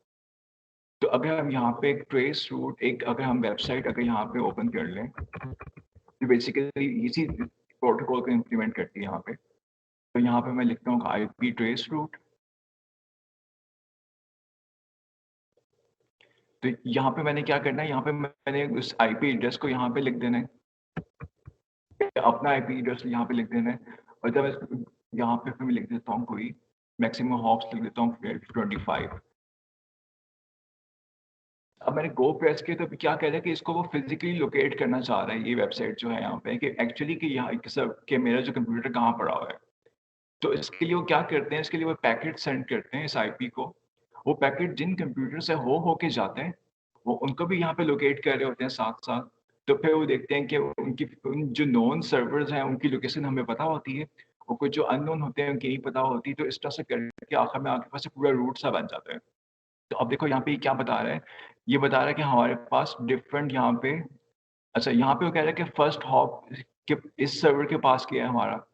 तो अगर हम यहाँ पे एक ट्रेस रूट, एक अगर हम वेबसाइट अगर यहाँ पे ओपन कर लें, तो बेसिकली इसी प्रोटोकॉल को इम्प्लीमेंट करती है यहाँ पे। तो यहाँ पे मैं लिखता हूँ आईपी ट्रेस रूट। तो यहाँ पे मैंने क्या करना है, यहाँ पे मैंने उस आईपी एड्रेस को यहाँ पे लिख देना है। अपना आईपी एड्रेस यहाँ पे लिख देना है, और जब यहाँ पे फिर मैं लिख देता हूँ कोई मैक्सिमम हॉप्स लिख देता हूँ 25। अब मैंने गो प्रेस किया तो अभी क्या कह रहा है कि इसको वो फिजिकली लोकेट करना चाह रहा है ये वेबसाइट जो है यहाँ पे, कि एक्चुअली कि यहाँ कि मेरा जो कंप्यूटर कहाँ पड़ा हुआ है। तो इसके लिए वो क्या करते हैं, इसके लिए वो पैकेट सेंड करते हैं इस आईपी को। वो पैकेट जिन कंप्यूटर से हो के जाते हैं वो उनको भी यहाँ पे लोकेट कर रहे होते हैं साथ साथ। तो फिर वो देखते हैं कि उन जो नोन सर्वर्स हैं उनकी लोकेशन हमें पता होती है, और कुछ जो अननोन होते हैं उनकी नहीं पता होती। तो इस तरह से करके आखिर में आपके पास पूरा रूट सा बन जाता है। तो अब देखो यहाँ पे क्या बता रहा है, ये बता रहा है कि हमारे पास डिफरेंट यहाँ पे, अच्छा यहाँ पे वो कह रहा है कि फर्स्ट हॉप के इस सर्वर के पास किया है हमारा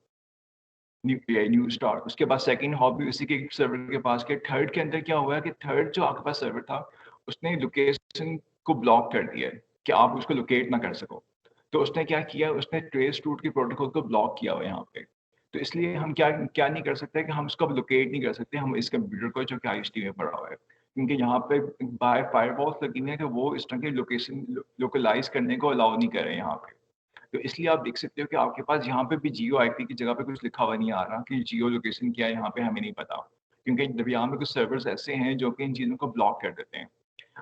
न्यू स्टार, उसके बाद सेकंड हॉप भी उसी के सर्वर के पास किया। थर्ड के अंदर क्या हुआ है कि थर्ड जो आपके पास सर्वर था उसने लोकेशन को ब्लॉक कर दिया है कि आप उसको लोकेट ना कर सको। तो उसने क्या किया, उसने ट्रेस रूट के प्रोटोकॉल को ब्लॉक किया हुआ है यहाँ पे। तो इसलिए हम क्या क्या नहीं कर सकते कि हम उसको लोकेट नहीं कर सकते हम इस कंप्यूटर को जो कि आईएसटी में पड़ा हुआ है, क्योंकि यहाँ पे बाय फायरवॉल्स लगी हुई है कि वो इस तरह की लोकेशन लोकलाइज करने को अलाउ नहीं कर रहे हैं यहाँ पे। तो इसलिए आप देख सकते हो कि आपके पास यहाँ पे भी जियो आईपी की जगह पे कुछ लिखा हुआ नहीं आ रहा कि जियो लोकेशन क्या है यहाँ पे, हमें नहीं पता, क्योंकि जब यहाँ पे कुछ सर्वर्स ऐसे हैं जो कि इन चीज़ों को ब्लॉक कर देते हैं।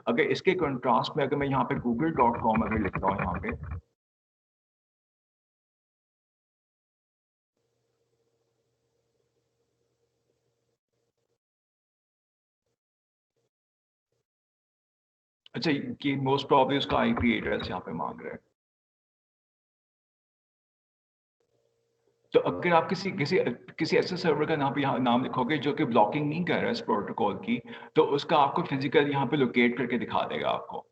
अगर इसके कंट्रास्ट में अगर मैं यहाँ पे google.com अगर लिखता हूँ यहाँ पे, अच्छा कि मोस्ट प्रॉब्ली उसका आईपी एड्रेस यहाँ पे मांग रहा है। तो अगर आप किसी किसी किसी ऐसे सर्वर का नाम लिखोगे जो कि ब्लॉकिंग नहीं कर रहा है इस प्रोटोकॉल की, तो उसका आपको फिजिकल यहाँ पे लोकेट करके दिखा देगा आपको।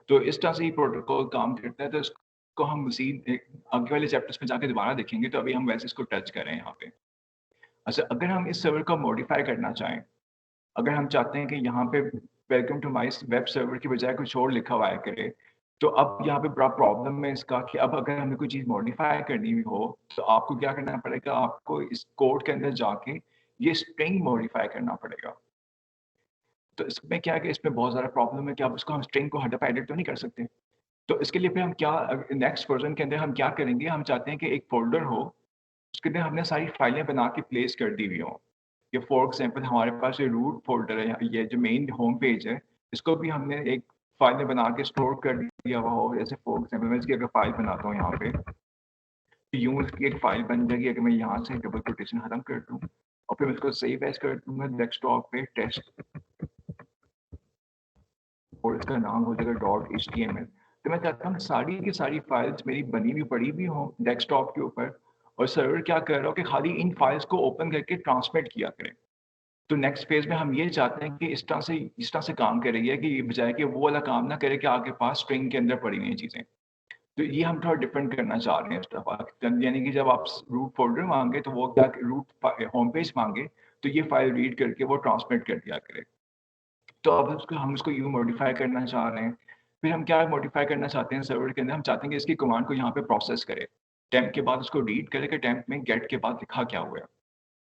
तो इस तरह से ही प्रोटोकॉल काम करता है। तो इसको हम मज़ीद आगे वाले चैप्टर्स में जाके दोबारा देखेंगे, तो अभी हम वैसे इसको टच करें यहाँ पे। अच्छा, अगर हम इस सर्वर को मॉडिफाई करना चाहें, अगर हम चाहते हैं कि यहाँ पे welcome to my web server की बजाय कुछ और लिखा हुआ है करे, तो अब यहाँ पे बड़ा प्रॉब्लम है इसका कि अब अगर हमें कोई चीज़ मॉडिफाई करनी भी हो तो आपको क्या करना पड़ेगा, आपको इस कोड के अंदर जाके ये स्ट्रिंग मॉडिफाई करना पड़ेगा। तो इसमें क्या है कि इसमें बहुत ज़्यादा प्रॉब्लम है कि आप उसको हम स्ट्रिंग को हटा एडिट तो नहीं कर सकते। तो इसके लिए फिर हम क्या नेक्स्ट वर्जन के अंदर हम क्या करेंगे, हम चाहते हैं कि एक फोल्डर हो उसके अंदर हमने सारी फाइलें बना के प्लेस कर दी हुई हों। ये फॉर एग्जांपल हमारे पास ये रूट फोल्डर है, ये जो मेन होम पेज है, इसको भी हमने एक फाइल में बना के स्टोर कर दिया हुआ हो। जैसे फॉर एग्जांपल मैं इसकी अगर फाइल बनाता हूँ यहाँ पे, तो यूँ इसकी एक फाइल बन जाएगी। अगर मैं यहाँ से डबल कोटेशन खत्म कर दूँ और फिर मैं इसको सेव एज कर दूंगा डेस्कटॉप पे टेस्ट, और इसका नाम हो जाएगा .html। तो मैं चाहता हूँ सारी की सारी फाइल्स मेरी बनी हुई पड़ी हुई हों डेस्कटॉप के ऊपर, और सर्वर क्या कर रहा हो कि खाली इन फाइल्स को ओपन करके ट्रांसमिट किया करें। तो नेक्स्ट फेज में हम ये चाहते हैं कि इस तरह से काम कर रही है कि बजाय कि वो वाला काम ना करे कि आपके पास स्ट्रिंग के अंदर पड़ी हुई हैं चीज़ें। तो ये हम थोड़ा डिफरेंट करना चाह रहे हैं इस तरफ, यानी कि जब आप रूट फोल्डर मांगे तो वो क्या रूट होम पेज मांगे तो ये फाइल रीड करके वो ट्रांसमिट कर दिया करे। तो अब हम उसको यूँ मॉडिफाई करना चाह रहे हैं। फिर हम क्या मॉडिफाई करना चाहते हैं सर्वर के अंदर, हम चाहते हैं कि इसकी कमांड को यहाँ पे प्रोसेस करे, टेम्प के बाद उसको रीड करे कि टेम्प में गेट के बाद लिखा क्या हुआ है,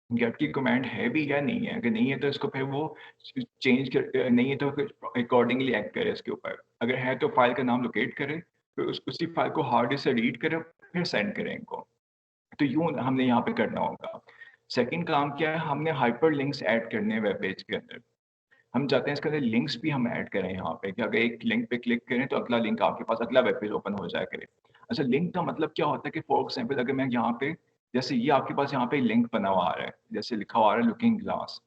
गेट की कमांड है भी या नहीं है। अगर नहीं है तो इसको फिर वो चेंज कर, नहीं है तो फिर अकॉर्डिंगली एक्ट करे इसके ऊपर। अगर है तो फाइल का नाम लोकेट करे, फिर उसी फाइल को हार्ड डिस्क से रीड करे, फिर सेंड करें इनको। तो यूँ हमने यहाँ पे करना होगा। सेकंड काम क्या है, हमने हाइपर लिंक्स ऐड करने हैं वेब पेज के अंदर। हम चाहते हैं इसके अंदर लिंक्स भी हम ऐड करें यहाँ पे, कि अगर एक लिंक पे क्लिक करें तो अगला लिंक आपके पास अगला वेब पेज ओपन हो जाया करे। अच्छा, लिंक का मतलब क्या होता है कि फॉर एग्जांपल अगर मैं यहाँ पे, जैसे ये आपके पास यहाँ पे लिंक बना हुआ आ रहा है, जैसे लिखा हुआ आ रहा है लुकिंग ग्लास।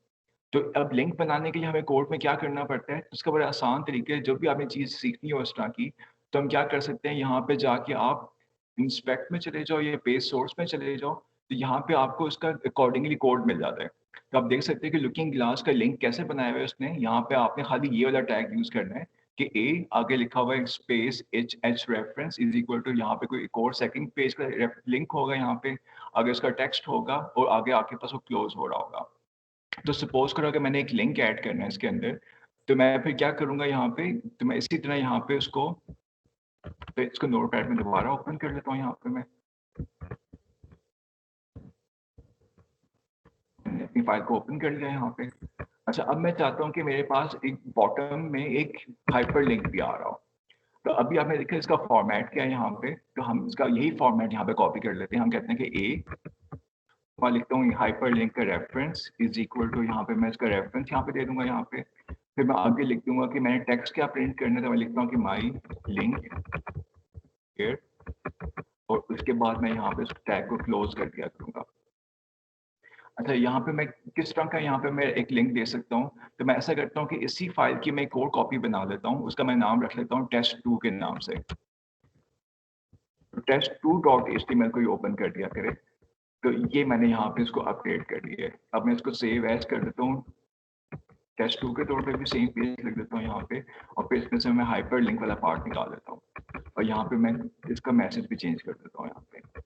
तो अब लिंक बनाने के लिए हमें कोड में क्या करना पड़ता है, उसका बड़ा आसान तरीका है। जब भी आपने चीज़ सीखनी हो इस तरह की, तो हम क्या कर सकते हैं, यहाँ पे जाके आप इंस्पेक्ट में चले जाओ या पेज सोर्स में चले जाओ, तो यहाँ पे आपको उसका अकॉर्डिंगली कोड मिल जाता है। तो आप देख सकते हैं कि लुकिंग ग्लास का लिंक कैसे बनाया हुआ है उसने। यहाँ पे आपने खाली ये वाला टैग यूज करना है कि ए आगे लिखा हुआ है space H reference is equal to, यहाँ पे कोई एक और सेकंड पेज का लिंक होगा, यहाँ पे आगे उसका टेक्स्ट होगा और आगे आपके पास वो क्लोज हो रहा होगा। तो सपोज करो कि मैंने एक लिंक ऐड करना है इसके अंदर, तो मैं फिर क्या करूंगा यहाँ पे, तो मैं इसी तरह यहाँ पे उसको, तो इसको नोटपैड में दोबारा ओपन कर लेता हूँ। यहाँ पे मैं अपनी फाइल को ओपन कर लिया यहाँ पे। अच्छा, अब मैं चाहता हूँ कि मेरे पास एक बॉटम में एक हाइपर लिंक भी आ रहा हो। तो अभी आपने देखा इसका फॉर्मेट क्या है यहाँ पे, तो हम इसका यही फॉर्मेट यहाँ पे कॉपी कर लेते हैं। हम कहते हैं कि ए, मैं लिखता हूँ हाइपर लिंक का रेफरेंस इज इक्वल टू, यहाँ पे मैं इसका रेफरेंस यहाँ पे दे दूंगा यहाँ पे। फिर मैं आगे लिख दूंगा कि मैंने टेक्स्ट क्या प्रिंट करना था, मैं लिखता हूँ कि माई लिंक हियर, और उसके बाद मैं यहाँ पे उस टैग को क्लोज कर दिया करूँगा। अच्छा, यहाँ पे मैं किस तरह का यहाँ पे मैं एक लिंक दे सकता हूँ, तो मैं ऐसा करता हूँ कि इसी फाइल की मैं एक और कॉपी बना लेता हूँ, उसका मैं नाम रख लेता हूँ test2 के नाम से। तो test2.html को ओपन कर दिया करे, तो ये मैंने यहाँ पे इसको अपडेट कर दिया है। अब मैं इसको सेव एज कर देता हूँ, test2 के तौर पे भी सेम पेज लिख देता हूँ यहाँ पे, और फिर इसमें से मैं हाइपर लिंक वाला पार्ट निकाल देता हूँ, और यहाँ पे मैं इसका मैसेज भी चेंज कर देता हूँ यहाँ पे।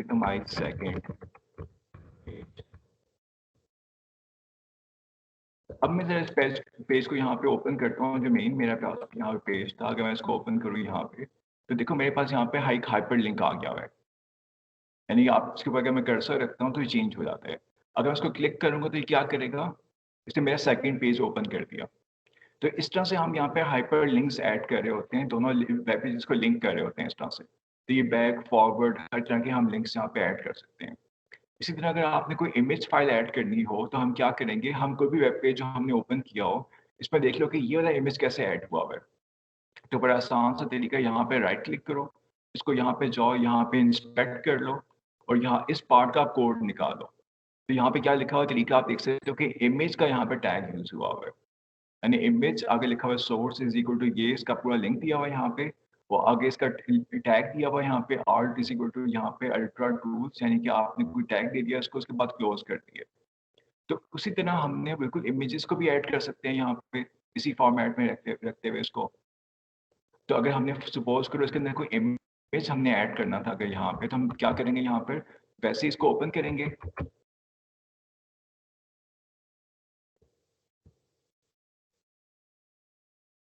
तो माई सेकेंड पेज। अब मैं जरा इस पेज को यहाँ पे ओपन करता हूँ, जो मेन मेरा यहाँ पे पेज था। अगर मैं इसको ओपन करूँ यहाँ पे, तो देखो मेरे पास यहाँ पे हाइपर लिंक आ गया हुआ है, यानी आप इसके ऊपर अगर मैं कर्सर रखता हूँ तो ये चेंज हो जाता है। अगर मैं इसको क्लिक करूँगा तो ये क्या करेगा, इसने मेरा सेकंड पेज ओपन कर दिया। तो इस तरह से हम यहाँ पे हाइपर लिंक्स ऐड कर रहे होते हैं, दोनों वेब पेजेस को लिंक कर रहे होते हैं इस तरह से। तो ये बैक फॉरवर्ड हर तरह के हम लिंक्स यहाँ पे ऐड कर सकते हैं। इसी तरह अगर आपने कोई इमेज फाइल ऐड करनी हो तो हम क्या करेंगे, हम कोई भी वेब पेज जो हमने ओपन किया हो, इसमें देख लो कि ये वाला इमेज कैसे ऐड हुआ हुआ है। तो बड़ा आसान सा तरीका, यहाँ पे राइट क्लिक करो, इसको यहाँ पे जाओ, यहाँ पे इंस्पेक्ट कर लो, और यहाँ इस पार्ट का कोड निकालो। तो यहाँ पे क्या लिखा हुआ तरीका आप देख सकते हो कि इमेज का यहाँ पे टैग यूज हुआ हुआ है, यानी इमेज आगे लिखा हुआ है सोर्स इज इक्वल टू, ये इसका पूरा लिंक दिया हुआ है यहाँ पे, वो आगे इसका टैग दिया हुआ है यहाँ पे, आर्ट इज इक्वल टू यहाँ पे अल्ट्रा टूल्स, यानी कि आपने कोई टैग दे दिया इसको, उसके बाद क्लोज कर दिया। तो उसी तरह हमने बिल्कुल इमेजेस को भी ऐड कर सकते हैं यहाँ पे इसी फॉर्मेट में रखते हुए इसको। तो अगर हमने सपोज करो इसके अंदर कोई इमेज हमने ऐड करना था अगर यहाँ पे, तो हम क्या करेंगे, यहाँ पर वैसे इसको ओपन करेंगे,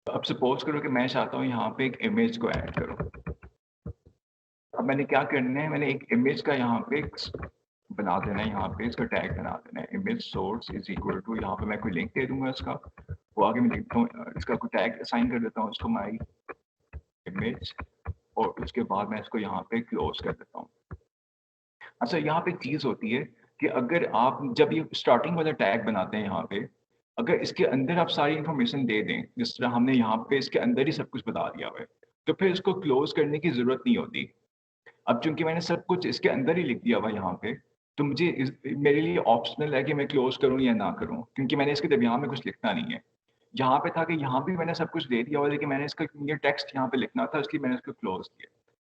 तो अब सपोज करो कि मैं चाहता हूँ यहाँ पे एक इमेज को ऐड करो। अब मैंने क्या करना है, मैंने एक इमेज का यहाँ पे बना देना है, यहाँ पे इसका टैग बना देना है, image source is equal to, यहाँ पे मैं कोई लिंक दे दूंगा इसका, वो आगे मैं लिखता हूँ, इसका कोई टैग असाइन कर देता हूँ इसको माई इमेज, और उसके बाद मैं इसको यहाँ पे क्लोज कर देता हूँ। अच्छा, यहाँ पे चीज होती है कि अगर आप जब ये स्टार्टिंग वाला टैग बनाते हैं यहाँ पे, अगर इसके अंदर आप सारी इंफॉर्मेशन दे दें, जिस तरह हमने यहाँ पे इसके अंदर ही सब कुछ बता दिया हुआ है, तो फिर इसको क्लोज करने की जरूरत नहीं होती। अब चूंकि मैंने सब कुछ इसके अंदर ही लिख दिया हुआ यहाँ पे, तो मेरे लिए ऑप्शनल है कि मैं क्लोज करूँ या ना करूँ, क्योंकि मैंने इसके दरमियान में कुछ लिखना नहीं है। यहाँ पे था कि यहाँ भी मैंने सब कुछ दे दिया हुआ, लेकिन मैंने इसका ये टेक्स्ट यहाँ पे लिखना था, इसलिए मैंने इसको क्लोज किया।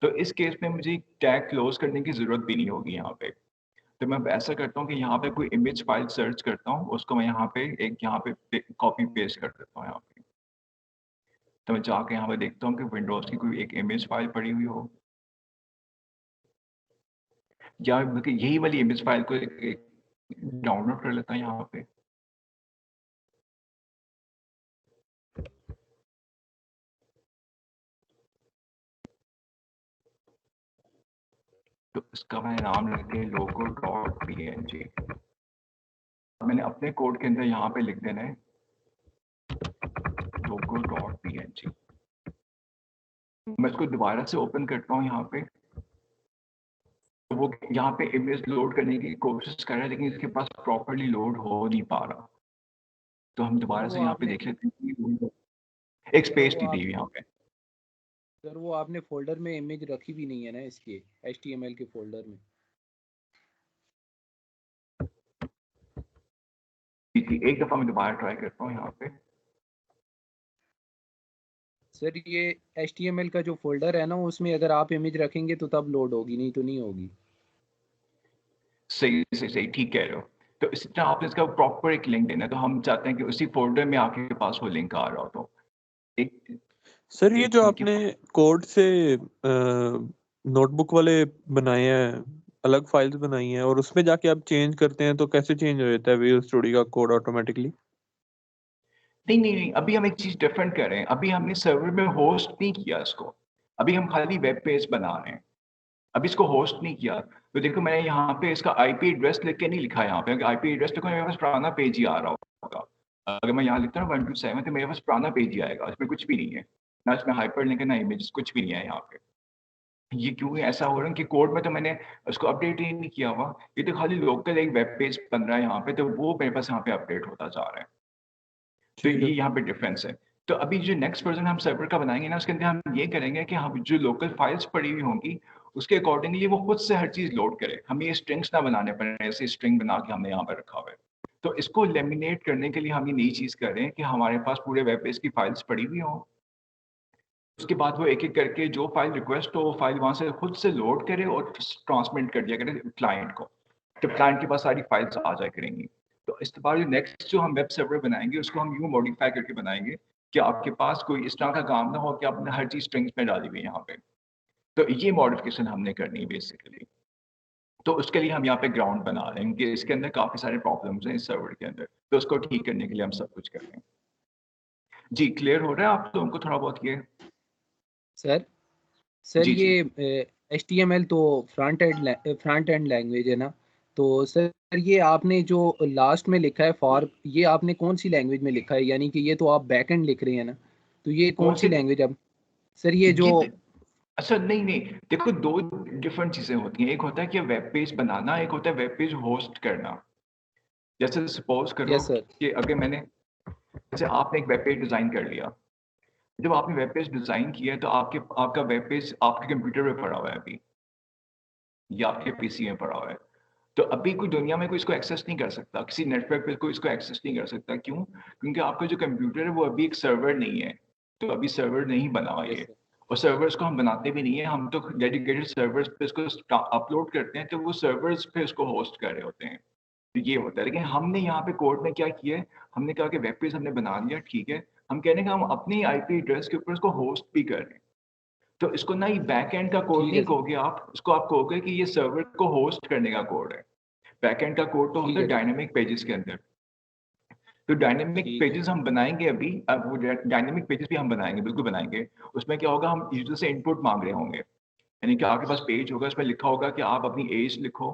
तो इस केस में मुझे टैग क्लोज करने की जरूरत भी नहीं होगी यहाँ पे। तो मैं ऐसा करता हूँ कि यहाँ पे कोई इमेज फाइल सर्च करता हूँ, उसको मैं यहाँ पे कॉपी पेस्ट कर देता हूँ यहाँ पे। तो मैं जाके यहाँ पे देखता हूँ कि विंडोज की कोई एक इमेज फाइल पड़ी हुई हो, या बल्कि यही वाली इमेज फाइल को एक डाउनलोड कर लेता हूँ यहाँ पे। तो इसका मैं नाम रख के logo.png, मैंने अपने कोड के अंदर यहाँ पे लिख देना है logo.png। मैं इसको दोबारा से ओपन करता हूँ यहाँ पे, तो वो यहाँ पे इमेज लोड करने की कोशिश कर रहा है, लेकिन इसके पास प्रॉपरली लोड हो नहीं पा रहा। तो हम दोबारा से यहाँ पे देख लेते हैं, एक स्पेस नहीं दी हुई यहाँ पे। सर वो आपने फोल्डर में इमेज रखी भी नहीं है ना इसके HTML के फोल्डर में। एक दफा मैं दोबारा ट्राई करता हूँ यहाँ पे। सर ये HTML का जो फोल्डर है ना, उसमें अगर आप इमेज रखेंगे तो तब लोड होगी, नहीं तो नहीं होगी। सही ठीक कह रहे हो। तो इसी तरह आपने इसका प्रॉपर एक लिंक देना है, तो हम चाहते हैं कि उसी फोल्डर में आपके पास वो लिंक आ रहा हो। तो एक सर ये जो आपने कोड से नोटबुक वाले बनाए हैं, अलग फाइल्स बनाई हैं, और उसमें जाके आप चेंज करते हैं, तो कैसे चेंज हो जाता है विजुअल स्टूडियो का कोड ऑटोमेटिकली? नहीं, अभी हम एक चीज डिफरेंट कर रहे हैं। अभी हमने सर्वर में होस्ट नहीं किया इसको, अभी हम खाली वेब पेज बना रहे हैं, अभी इसको होस्ट नहीं किया। तो देखो मैंने यहाँ पे इसका IP एड्रेस लिख के नहीं लिखा, यहाँ पे IP एड्रेस लिखो, मेरे पास पुराना पेज ही आ रहा होगा। अगर मैं यहाँ लिखता हूँ 127 तो मेरे पास पुराना पेज ही आएगा, उसमें कुछ भी नहीं है, ना इसमें हाइपर लिंक है ना इमेज, कुछ भी नहीं है यहाँ पे। ये क्यों ऐसा हो रहा है कि कोड में तो मैंने उसको अपडेट ही नहीं किया हुआ, ये तो खाली लोकल एक वेब पेज बन रहा है यहाँ पे, तो वो मेरे पास यहाँ पे अपडेट होता जा रहा है। तो ठीक ये है यहाँ पे डिफरेंस है। तो अभी जो नेक्स्ट वर्जन हम सर्वर का बनाएंगे ना, उसके अंदर हम ये करेंगे कि हम जो लोकल फाइल्स पड़ी हुई होंगी उसके अकॉर्डिंगली वो खुद से हर चीज लोड करे, हमें ये स्ट्रिंग्स ना बनाने पड़े, ऐसे स्ट्रिंग बना के हमने यहाँ पर रखा हुआ है। तो इसको लेमिनेट करने के लिए हम ये नई चीज कर रहे हैं कि हमारे पास पूरे वेब पेज की फाइल्स पड़ी हुई हों, उसके बाद वो एक एक करके जो फाइल रिक्वेस्ट हो वो फाइल वहां से खुद से लोड करे और ट्रांसमिट कर दिया करे क्लाइंट को, तो क्लाइंट के पास सारी फाइल्स आ जाया करेंगी। तो इस बार जो नेक्स्ट जो हम वेब सर्वर बनाएंगे उसको हम यूँ मॉडिफाई करके बनाएंगे कि आपके पास कोई इस तरह का काम ना हो कि आपने हर चीज स्ट्रिंग्स में डाली हुई है यहाँ पे। तो ये मॉडिफिकेशन हमने करनी है बेसिकली। तो उसके लिए हम यहाँ पे ग्राउंड बना रहे हैं कि इसके अंदर काफी सारे प्रॉब्लम्स हैं इस सर्वर के अंदर, तो उसको ठीक करने के लिए हम सब कुछ कर रहे हैं। जी क्लियर हो रहा है आप लोगों को थोड़ा बहुत ये? सर सर जी जी ये HTML तो फ्रंट एंड लैंग्वेज है ना, तो सर ये आपने जो लास्ट में लिखा है फॉर, ये आपने कौन सी लैंग्वेज में लिखा है? यानी कि ये तो आप बैक एंड लिख रहे हैं ना, तो ये कौन कौन सी से लैंग्वेज अब सर ये जो? ये अच्छा नहीं नहीं, देखो दो डिफरेंट चीजें होती हैं, एक होता है कि वेब पेज बनाना, एक होता है वेब पेज होस्ट करना। जैसे सपोज करो यस सर। कि अगर मैंने, जैसे आपने एक वेब पेज डिजाइन कर लिया, जब आपने वेब पेज डिजाइन किया तो आपका वेब पेज आपके कंप्यूटर पे पड़ा हुआ है अभी, या आपके पीसी में पड़ा हुआ है, तो अभी कोई दुनिया में कोई इसको एक्सेस नहीं कर सकता, किसी नेटवर्क पे कोई इसको एक्सेस नहीं कर सकता। क्यों? क्योंकि आपका जो कंप्यूटर है वो अभी एक सर्वर नहीं है, तो अभी सर्वर नहीं बना हुआ यस ये, सर। और सर्वर्स को हम बनाते भी नहीं है, हम तो डेडिकेटेड सर्वर्स पे इसको अपलोड करते हैं, तो वो सर्वर्स पे इसको होस्ट कर रहे होते हैं। तो ये होता है, लेकिन हमने यहाँ पे कोड में क्या किया है, हमने कहा कि वेब पेज हमने बना लिया, ठीक है, हम कह रहे हैं कि हम अपनी आईपी एड्रेस के ऊपर इसको होस्ट भी कर रहे हैं। तो इसको ना ये बैक एंड का कोड ठीक नहीं है सर। कहोगे आप, इसको आप कहोगे कि ये सर्वर को होस्ट करने का कोड है। बैकएंड का कोड तो ठीक होता है है सर। डायनेमिक पेजेस के अंदर। तो डायनेमिक ठीक है। पेजेस हम बनाएंगे अभी, अब वो डायनेमिक पेजेस भी हम बनाएंगे, बिल्कुल बनाएंगे। उसमें क्या होगा, हम यूजर से इनपुट मांग रहे होंगे, यानी कि आपके पास पेज होगा, उसमें लिखा होगा कि आप अपनी एज लिखो,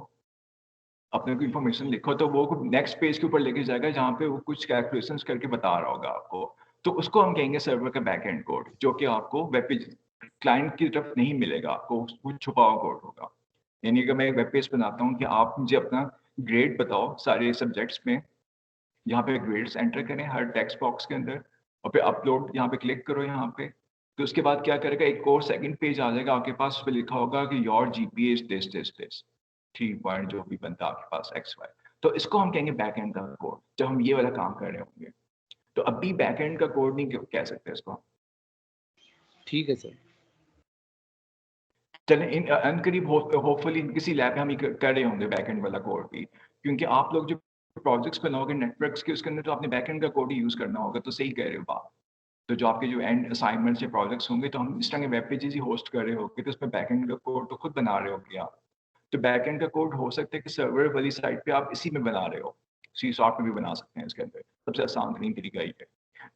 अपने को इन्फॉर्मेशन लिखो, तो वो नेक्स्ट पेज के ऊपर लेके जाएगा जहाँ पे वो कुछ कैलकुलेशंस करके बता रहा होगा आपको। तो उसको हम कहेंगे सर्वर का बैकएंड कोड, जो कि आपको वेब पेज क्लाइंट की तरफ नहीं मिलेगा, आपको वो छुपा हुआ कोड होगा। यानी कि मैं एक वेब पेज बनाता हूँ कि आप मुझे अपना ग्रेड बताओ सारे सब्जेक्ट्स में, यहाँ पे ग्रेड्स एंटर करें हर टेक्स्ट बॉक्स के अंदर, और फिर अपलोड यहाँ पे क्लिक करो यहाँ पे। तो उसके बाद क्या करेगा, एक और सेकंड पेज आ जाएगा आपके पास, उस पर लिखा होगा कि your GPA is this 3 point जो भी बनता है आपके पास एक्स वाई। तो इसको हम कहेंगे बैक एंड का कोड, जब हम ये वाला काम कर रहे होंगे। तो अभी बैक एंड का कोड नहीं कह सकते इसको। ठीक है सर। चलें इन अनकरीब होपफुली किसी लैब में हम ये कर रहे होंगे बैक एंड वाला कोड भी, क्योंकि आप लोग जो प्रोजेक्ट्स बनाओगे नेटवर्क्स के, उसके अंदर तो आपने बैक एंड का कोड ही यूज करना होगा। तो सही कह रहे हो बात। तो जो आपके जो एंड असाइनमेंट्स या प्रोजेक्ट्स होंगे, तो हम इस तरह के वेब पेजेस ही होस्ट कर रहे होंगे, तो उसमें बैक एंड का कोड तो खुद बना रहे होगे आप। तो बैक एंड का कोड हो सकता है कि सर्वर वाली साइट पे आप इसी में बना रहे हो, सी शॉर्ट में भी बना सकते हैं इसके अंदर, सबसे आसान तरीन तरीका ही है।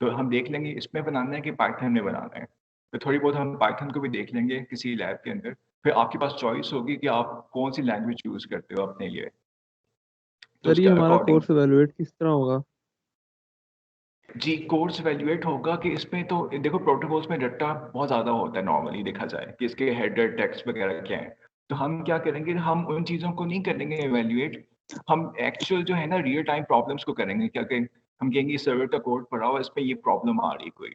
तो हम देख लेंगे इसमें बनाना है कि पाइथन में बनाना है, तो थोड़ी बहुत हम पाइथन को भी देख लेंगे किसी लैब के अंदर। फिर आपके पास चॉइस होगी कि आप कौन सी लैंग्वेज यूज करते हो अपने लिए, तो सर उसके ये हमारा अकॉर्डिंग। कोर्स इवेलुएट किस तरह होगा? जी कोर्स वैल्यूएट होगा कि इसमें तो देखो प्रोटोकॉल्स में डाटा बहुत ज़्यादा होता है, नॉर्मली देखा जाए कि इसके हेडर टेक्स्ट वगैरह क्या है। तो हम क्या करेंगे, हम उन चीज़ों को नहीं करेंगे एवेल्यूएट, हम एक्चुअल जो है ना रियल टाइम प्रॉब्लम्स को करेंगे। क्या करें, हम कहेंगे सर्वर का कोड पढ़ा हुआ, इसमें ये प्रॉब्लम आ रही है कोई,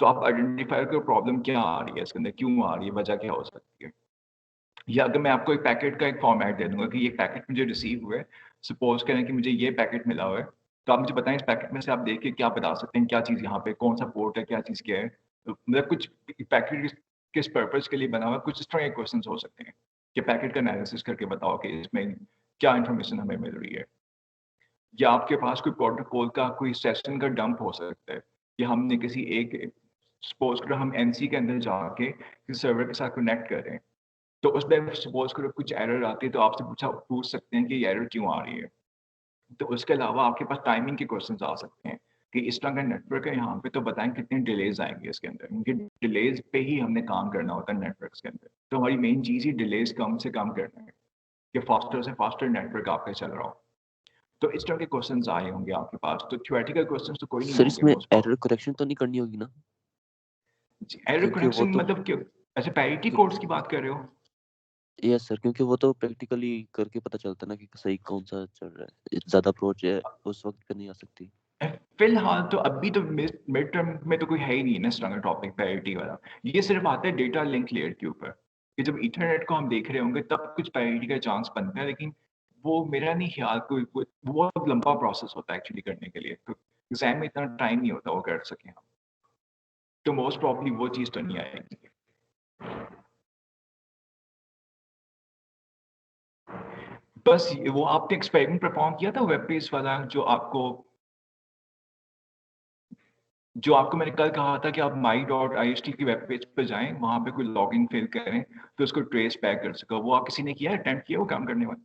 तो आप आइडेंटिफाई करो प्रॉब्लम क्या आ रही है इसके अंदर, क्यों आ रही है, वजह क्या हो सकती है। या अगर मैं आपको एक पैकेट का एक फॉर्मेट दे दूंगा कि ये पैकेट मुझे रिसीव हुआ है, सपोज करें कि मुझे ये पैकेट मिला हुआ है, तो आप मुझे बताएं इस पैकेट में से आप देख के क्या बता सकते हैं क्या चीज़ यहाँ पे, कौन सा पोर्ट है, क्या चीज़ क्या है। तो मतलब कुछ पैकेट किस पर्पज के लिए बना हुआ है, कुछ इस तरह के क्वेश्चन हो सकते हैं कि पैकेट का एनालिसिस करके बताओ कि इसमें क्या इन्फॉर्मेशन हमें मिल रही है। या आपके पास कोई प्रोटोकॉल का कोई सेशन का डंप हो सकता है कि हमने किसी एक, सपोज करो हम एनसी के अंदर जाके किसी सर्वर के साथ कनेक्ट कर रहे हैं, तो उसमें सपोज करो कुछ एरर आती है, तो आपसे पूछ सकते हैं कि ये एरर क्यों आ रही है। तो उसके अलावा आपके पास टाइमिंग के क्वेश्चंस आ सकते हैं कि इस तरह का नेटवर्क है यहाँ पे, तो बताएं कितने डिलेज आएंगे इसके अंदर, क्योंकि डिलेज पे ही हमने काम करना होता है नेटवर्क्स के अंदर। तो हमारी मेन चीज़ ही डिलेज कम से कम करना है कि फास्टर से फास्टर नेटवर्क आपका चल रहा हो। तो इस तरह के क्वेश्चंस आए होंगे आपके पास, तो थ्योरेटिकल क्वेश्चंस तो कोई नहीं सर होंगे इसमें मोस्ट एरर करेक्शन तो नहीं करनी होगी ना, एरर क्योंकि वो करेक्शन तो मतलब क्यों? अच्छा, पैरिटी कोड्स की बात कर रहे हो? यस सर, क्योंकि वो तो प्रैक्टिकली करके पता चलता है ना कि सही कौन सा चल रहा है, ज्यादा अप्रोच है उस वक्त पे नहीं आ सकती। फिलहाल तो अभी तो मिड टर्म में तो कोई है ही नहीं ना स्ट्रॉन्ग टॉपिक पैरिटी वाला। ये सिर्फ आता है डेटा लिंक लेयर के ऊपर कि जब इथरनेट को हम देख रहे होंगे तब कुछ पैरिटी का चांस बनता है, लेकिन वो मेरा नहीं ख्याल कोई वो बहुत लंबा प्रोसेस होता है एक्चुअली करने के लिए, तो एग्जाम में इतना टाइम नहीं होता वो कर सके हम, तो मोस्ट प्रॉब्ली वो चीज़ तो नहीं आएगी। बस वो आपने एक्सपेरिमेंट परफॉर्म किया था वेब पेज वाला, जो आपको मैंने कल कहा था कि आप my.ist की वेब पेज पे जाएं, वहां पे कोई लॉगिन फिल करें तो उसको ट्रेस बैक कर सको। वो आप किसी ने किया, अटेम्प्ट किया वो काम करने वाला?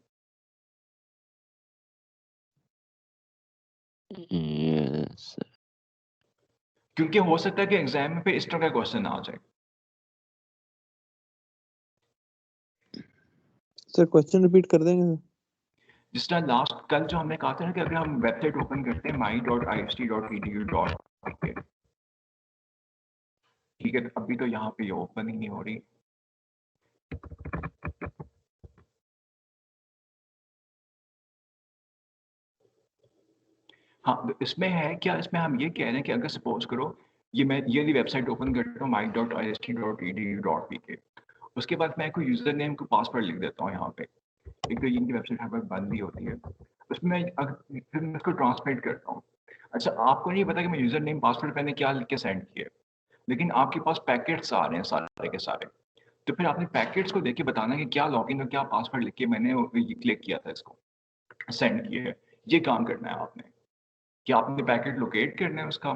Yes sir. क्योंकि हो सकता है कि एग्जाम में पे इस तरह का क्वेश्चन आ जाए। सर क्वेश्चन रिपीट कर देंगे सर? जिस तरह लास्ट कल जो हमने कहा था ना कि अगर हम वेबसाइट ओपन करते हैं my.ist.edu.pk, ठीक है, अभी तो यहाँ पे ओपन ही नहीं हो रही। हाँ, तो इसमें है क्या, इसमें हम ये कह रहे हैं कि अगर सपोज करो मैं ये वेबसाइट ओपन करता हूँ my.ist.edu.pk, उसके बाद मैं कोई यूजर नेम को पासवर्ड लिख देता हूँ यहाँ पे। एक तो इनकी वेबसाइट हर बार बंद भी होती है, उसमें फिर मैं इसको ट्रांसलेट करता हूँ। अच्छा, आपको नहीं पता कि मैं यूजर नेम पासवर्ड मैंने क्या लिख के सेंड किया, लेकिन आपके पास पैकेट्स आ रहे हैं सारे के सारे, तो फिर आपने पैकेट्स को देख के बताना कि क्या लॉगिन और क्या पासवर्ड लिख के मैंने क्लिक किया था, इसको सेंड किया है। ये काम करना है आपने कि आपने पैकेट लोकेट करना है उसका,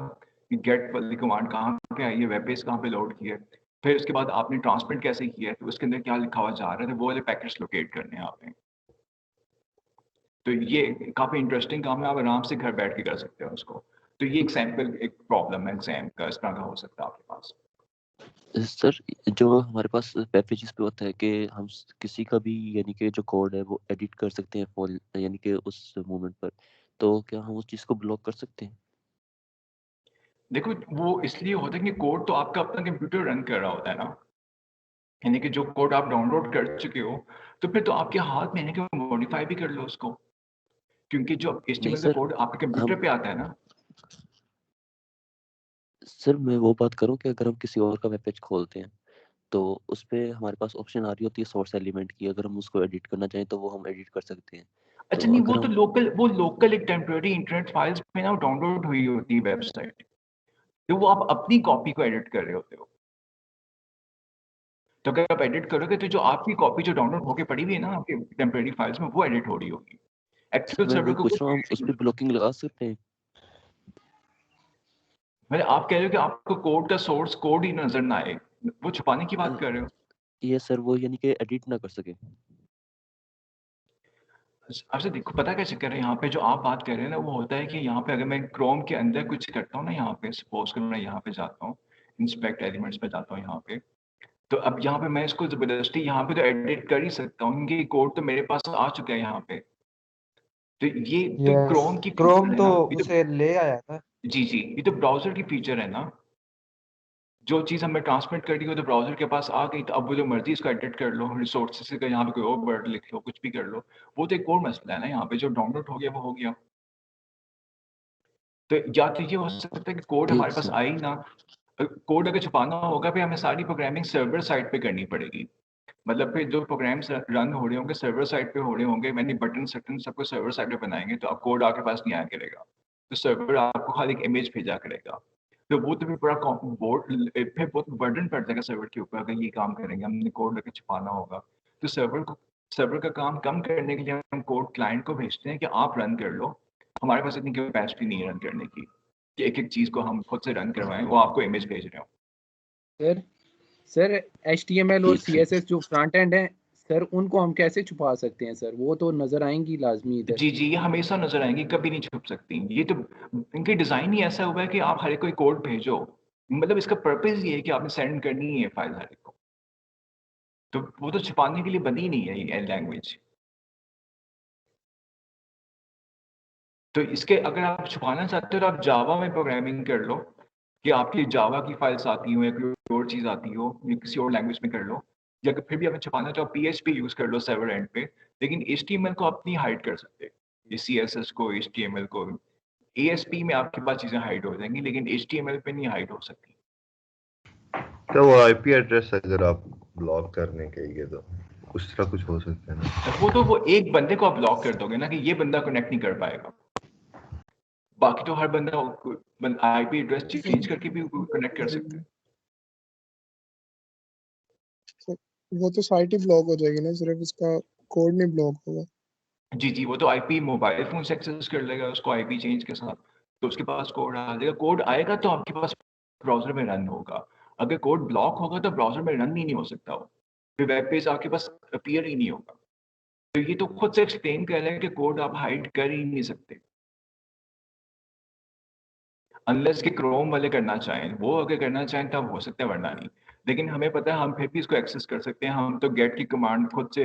गेट वाली कमांड कहाँ पे आई है, वेब पेज कहाँ पे लोड की है, फिर उसके बाद आपने ट्रांसमिट कैसे किया है, तो उसके अंदर क्या लिखा हुआ जा रहा है, तो वो वाले पैकेट्स लोकेट करने हैं आपने। तो ये काफ़ी इंटरेस्टिंग काम है, आप आराम से घर बैठ के कर सकते हो उसको। तो ये एग्जाम्पल एक प्रॉब्लम है एग्जाम का, इस तरह का हो सकता है आपके पास। सर जो हमारे पास वेब पेजेस पे होता है कि हम किसी का भी यानी कि जो कोड है वो एडिट कर सकते हैं फॉल यानी कि उस मोमेंट पर, तो क्या हम उस चीज को ब्लॉक कर सकते हैं? देखो, वो इसलिए होता है कि कोड तो आपका अपना कंप्यूटर रन कर रहा होता है ना, यानी कि जो कोड आप डाउनलोड कर चुके हो, तो फिर तो आपके हाथ में है कि मॉडिफाई भी कर लो उसको, क्योंकि जो नहीं HTML का सर, कोड आपके हम कंप्यूटर पे आता है ना। सर मैं वो बात करूं कि अगर हम किसी और का वेब पेज खोलते हैं तो उस पे हमारे पास ऑप्शन आ रही होती है सोर्स एलिमेंट की, अगर हम उसको एडिट करना चाहें तो वो हम एडिट कर सकते हैं। अच्छा तो नहीं, अगर हम वो लोकल एक टेम्पररी इंटरनेट फाइल्स में ना डाउनलोड हुई होती है वेबसाइट, तो वो आप अपनी कॉपी को एडिट कर रहे होते हो। तो अगर आप एडिट करोगे तो जो आपकी कॉपी जो डाउनलोड होके पड़ी हुई है ना आपके टेम्पररी फाइल्स में, वो एडिट हो रही होगी। सर एक्चुअल मैं सर्वर वही को पूछ रहा हूँ, हम उस पे ब्लॉकिंग लगा सकते हैं? मतलब आप कह रहे हो कि आपको कोड का सोर्स कोड ही नजर ना आए, वो छुपाने की बात कर रहे हो? ये सर वो यानी कि एडिट ना कर सके। अच्छा देखो, पता क्या चक्कर है, यहाँ पे जो आप बात कर रहे हैं ना, वो होता है कि यहाँ पे अगर मैं क्रोम के अंदर कुछ करता हूँ ना, यहाँ पे सपोज कर मैं यहाँ पे जाता हूँ, इंस्पेक्ट एलिमेंट्स पे जाता हूँ यहाँ पे, तो अब यहाँ पे मैं इसको जबरदस्ती यहाँ पे तो एडिट कर ही सकता हूँ, क्योंकि कोड तो मेरे पास आ चुका है यहाँ पे। तो ये तो यस, क्रोम की फीचर क्रोम है तो ना, ये तो उसे ले आया था। जी ये तो ब्राउजर की फीचर है ना। जो चीज़ हमें ट्रांसमिट कर दी हो तो ब्राउजर के पास आ गई, तो अब वो जो मर्जी इसको एडिट कर लो, रिसोर्सेज का यहाँ पे कोई और वर्ड लिख लो, कुछ भी कर लो, वो तो एक और मसला है ना। यहाँ पे जो डाउनलोड हो गया वो हो गया। तो या तो ये हो सकता है कि कोड ठीक हमारे पास सर। आई ना, कोड अगर छुपाना होगा फिर हमें सारी प्रोग्रामिंग सर्वर साइड पे करनी पड़ेगी। मतलब फिर जो प्रोग्राम्स रन हो रहे होंगे सर्वर साइड पे हो रहे होंगे, मैंने बटन सटन सबको सर्वर साइड पे बनाएंगे, तो आप कोड आपके पास नहीं आया करेगा, तो सर्वर आपको खाली एक इमेज भेजा करेगा। तो वो तो भी बड़ा बोर्ड फिर बहुत बर्डन पड़ जाएगा सर्वर के ऊपर अगर ये काम करेंगे, हमने कोड अगर छुपाना होगा। तो सर्वर का काम कम करने के लिए हम कोड क्लाइंट को भेजते हैं कि आप रन कर लो, हमारे पास इतनी कैपेसिटी नहीं है रन करने की कि एक एक चीज़ को हम खुद से रन करवाएं, वो आपको इमेज भेज रहे हो। सर सर HTML और ठीक सर। CSS जो फ्रंट एंड है सर, उनको हम कैसे छुपा सकते हैं सर? वो तो नजर आएंगी लाजमी इधर। जी ये हमेशा नजर आएंगी, कभी नहीं छुप सकती। ये तो इनके डिजाइन ही ऐसा हुआ है कि आप हर एक कोई कोड भेजो, मतलब इसका पर्पस ये है कि आपने सेंड करनी है फाइल हर एक को, तो वो तो छुपाने के लिए बनी नहीं है ये लैंग्वेज। तो इसके अगर आप छुपाना चाहते हो तो आप जावा में प्रोग्रामिंग कर लो कि आपकी जावा की फाइल्स आती हो या कोई और चीज़ आती हो या किसी और लैंग्वेज में कर लो, या अगर फिर भी आपने छुपाना तो आप PHP यूज़ कर लो सर्वर एंड पे, लेकिन HTML को आप नहीं हाइड कर सकते, ये CSS को, HTML को। ASP में आपके पास चीज़ें हाइड हो जाएंगी, लेकिन HTML पे नहीं हाइड हो सकती। तो वो आईपी एड्रेस अगर आप ब्लॉक करने कहिए तो उस तरह कुछ हो सकता है ना? वो एक बंदे को आप ब्लॉक कर दोगे ना कि ये बंदा कनेक्ट नहीं कर पाएगा, बाकी तो हर बंदा आईपी एड्रेस चेंज करके भी कनेक्ट कर सकता है। वो तो साइट ही ब्लॉक हो जाएगी ना, सिर्फ इसका कोड नहीं ब्लॉक होगा। जी, वो तो आईपी मोबाइल फोन से एक्सेस कर लेगा उसको आईपी चेंज के साथ, तो उसके पास कोड आ जाएगा। कोड आएगा तो आपके पास ब्राउजर में रन होगा। अगर कोड ब्लॉक होगा तो ब्राउजर में रन ही नहीं हो सकता वो, फिर वेब पेज आपके पास अपीयर ही नहीं होगा। तो ये तो खुद से एक्सप्लेन कर रहे हैं कि कोड आप हाइड कर ही नहीं सकते, अनलेस कि क्रोम वाले करना चाहें। वो अगर करना चाहें तब हो सकता है, वरना नहीं। लेकिन हमें पता है हम फिर भी इसको एक्सेस कर सकते हैं। हम तो गेट की कमांड खुद से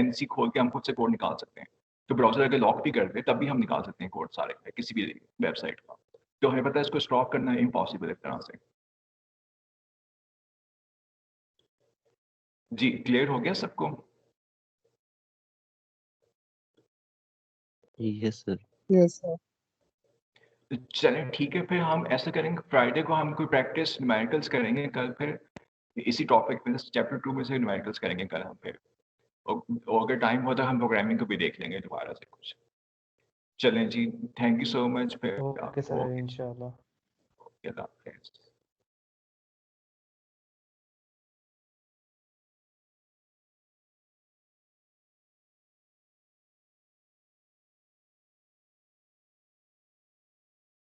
NC खोल के हम खुद से कोड निकाल सकते हैं। तो ब्राउजर अगर लॉक भी कर दे तब भी हम निकाल सकते हैं कोड सारे किसी भी वेबसाइट का। तो हमें पता है इसको स्टॉप करना इम्पॉसिबल एक तरह से। जी, क्लियर हो गया सबको? Yes sir. Yes sir. चलें ठीक है, फिर हम ऐसा करेंगे फ्राइडे को हम कोई प्रैक्टिस न्यूमेरिकल्स करेंगे कल, फिर इसी टॉपिक पे चैप्टर 2 में से न्यूमेरिकल्स करेंगे कल हम फिर। और अगर टाइम हो तो हम प्रोग्रामिंग को भी देख लेंगे दोबारा से कुछ। चलें जी, थैंक यू सो मच। फिर ओके सर, इंशाल्लाह। अल्लाह हाफिज़।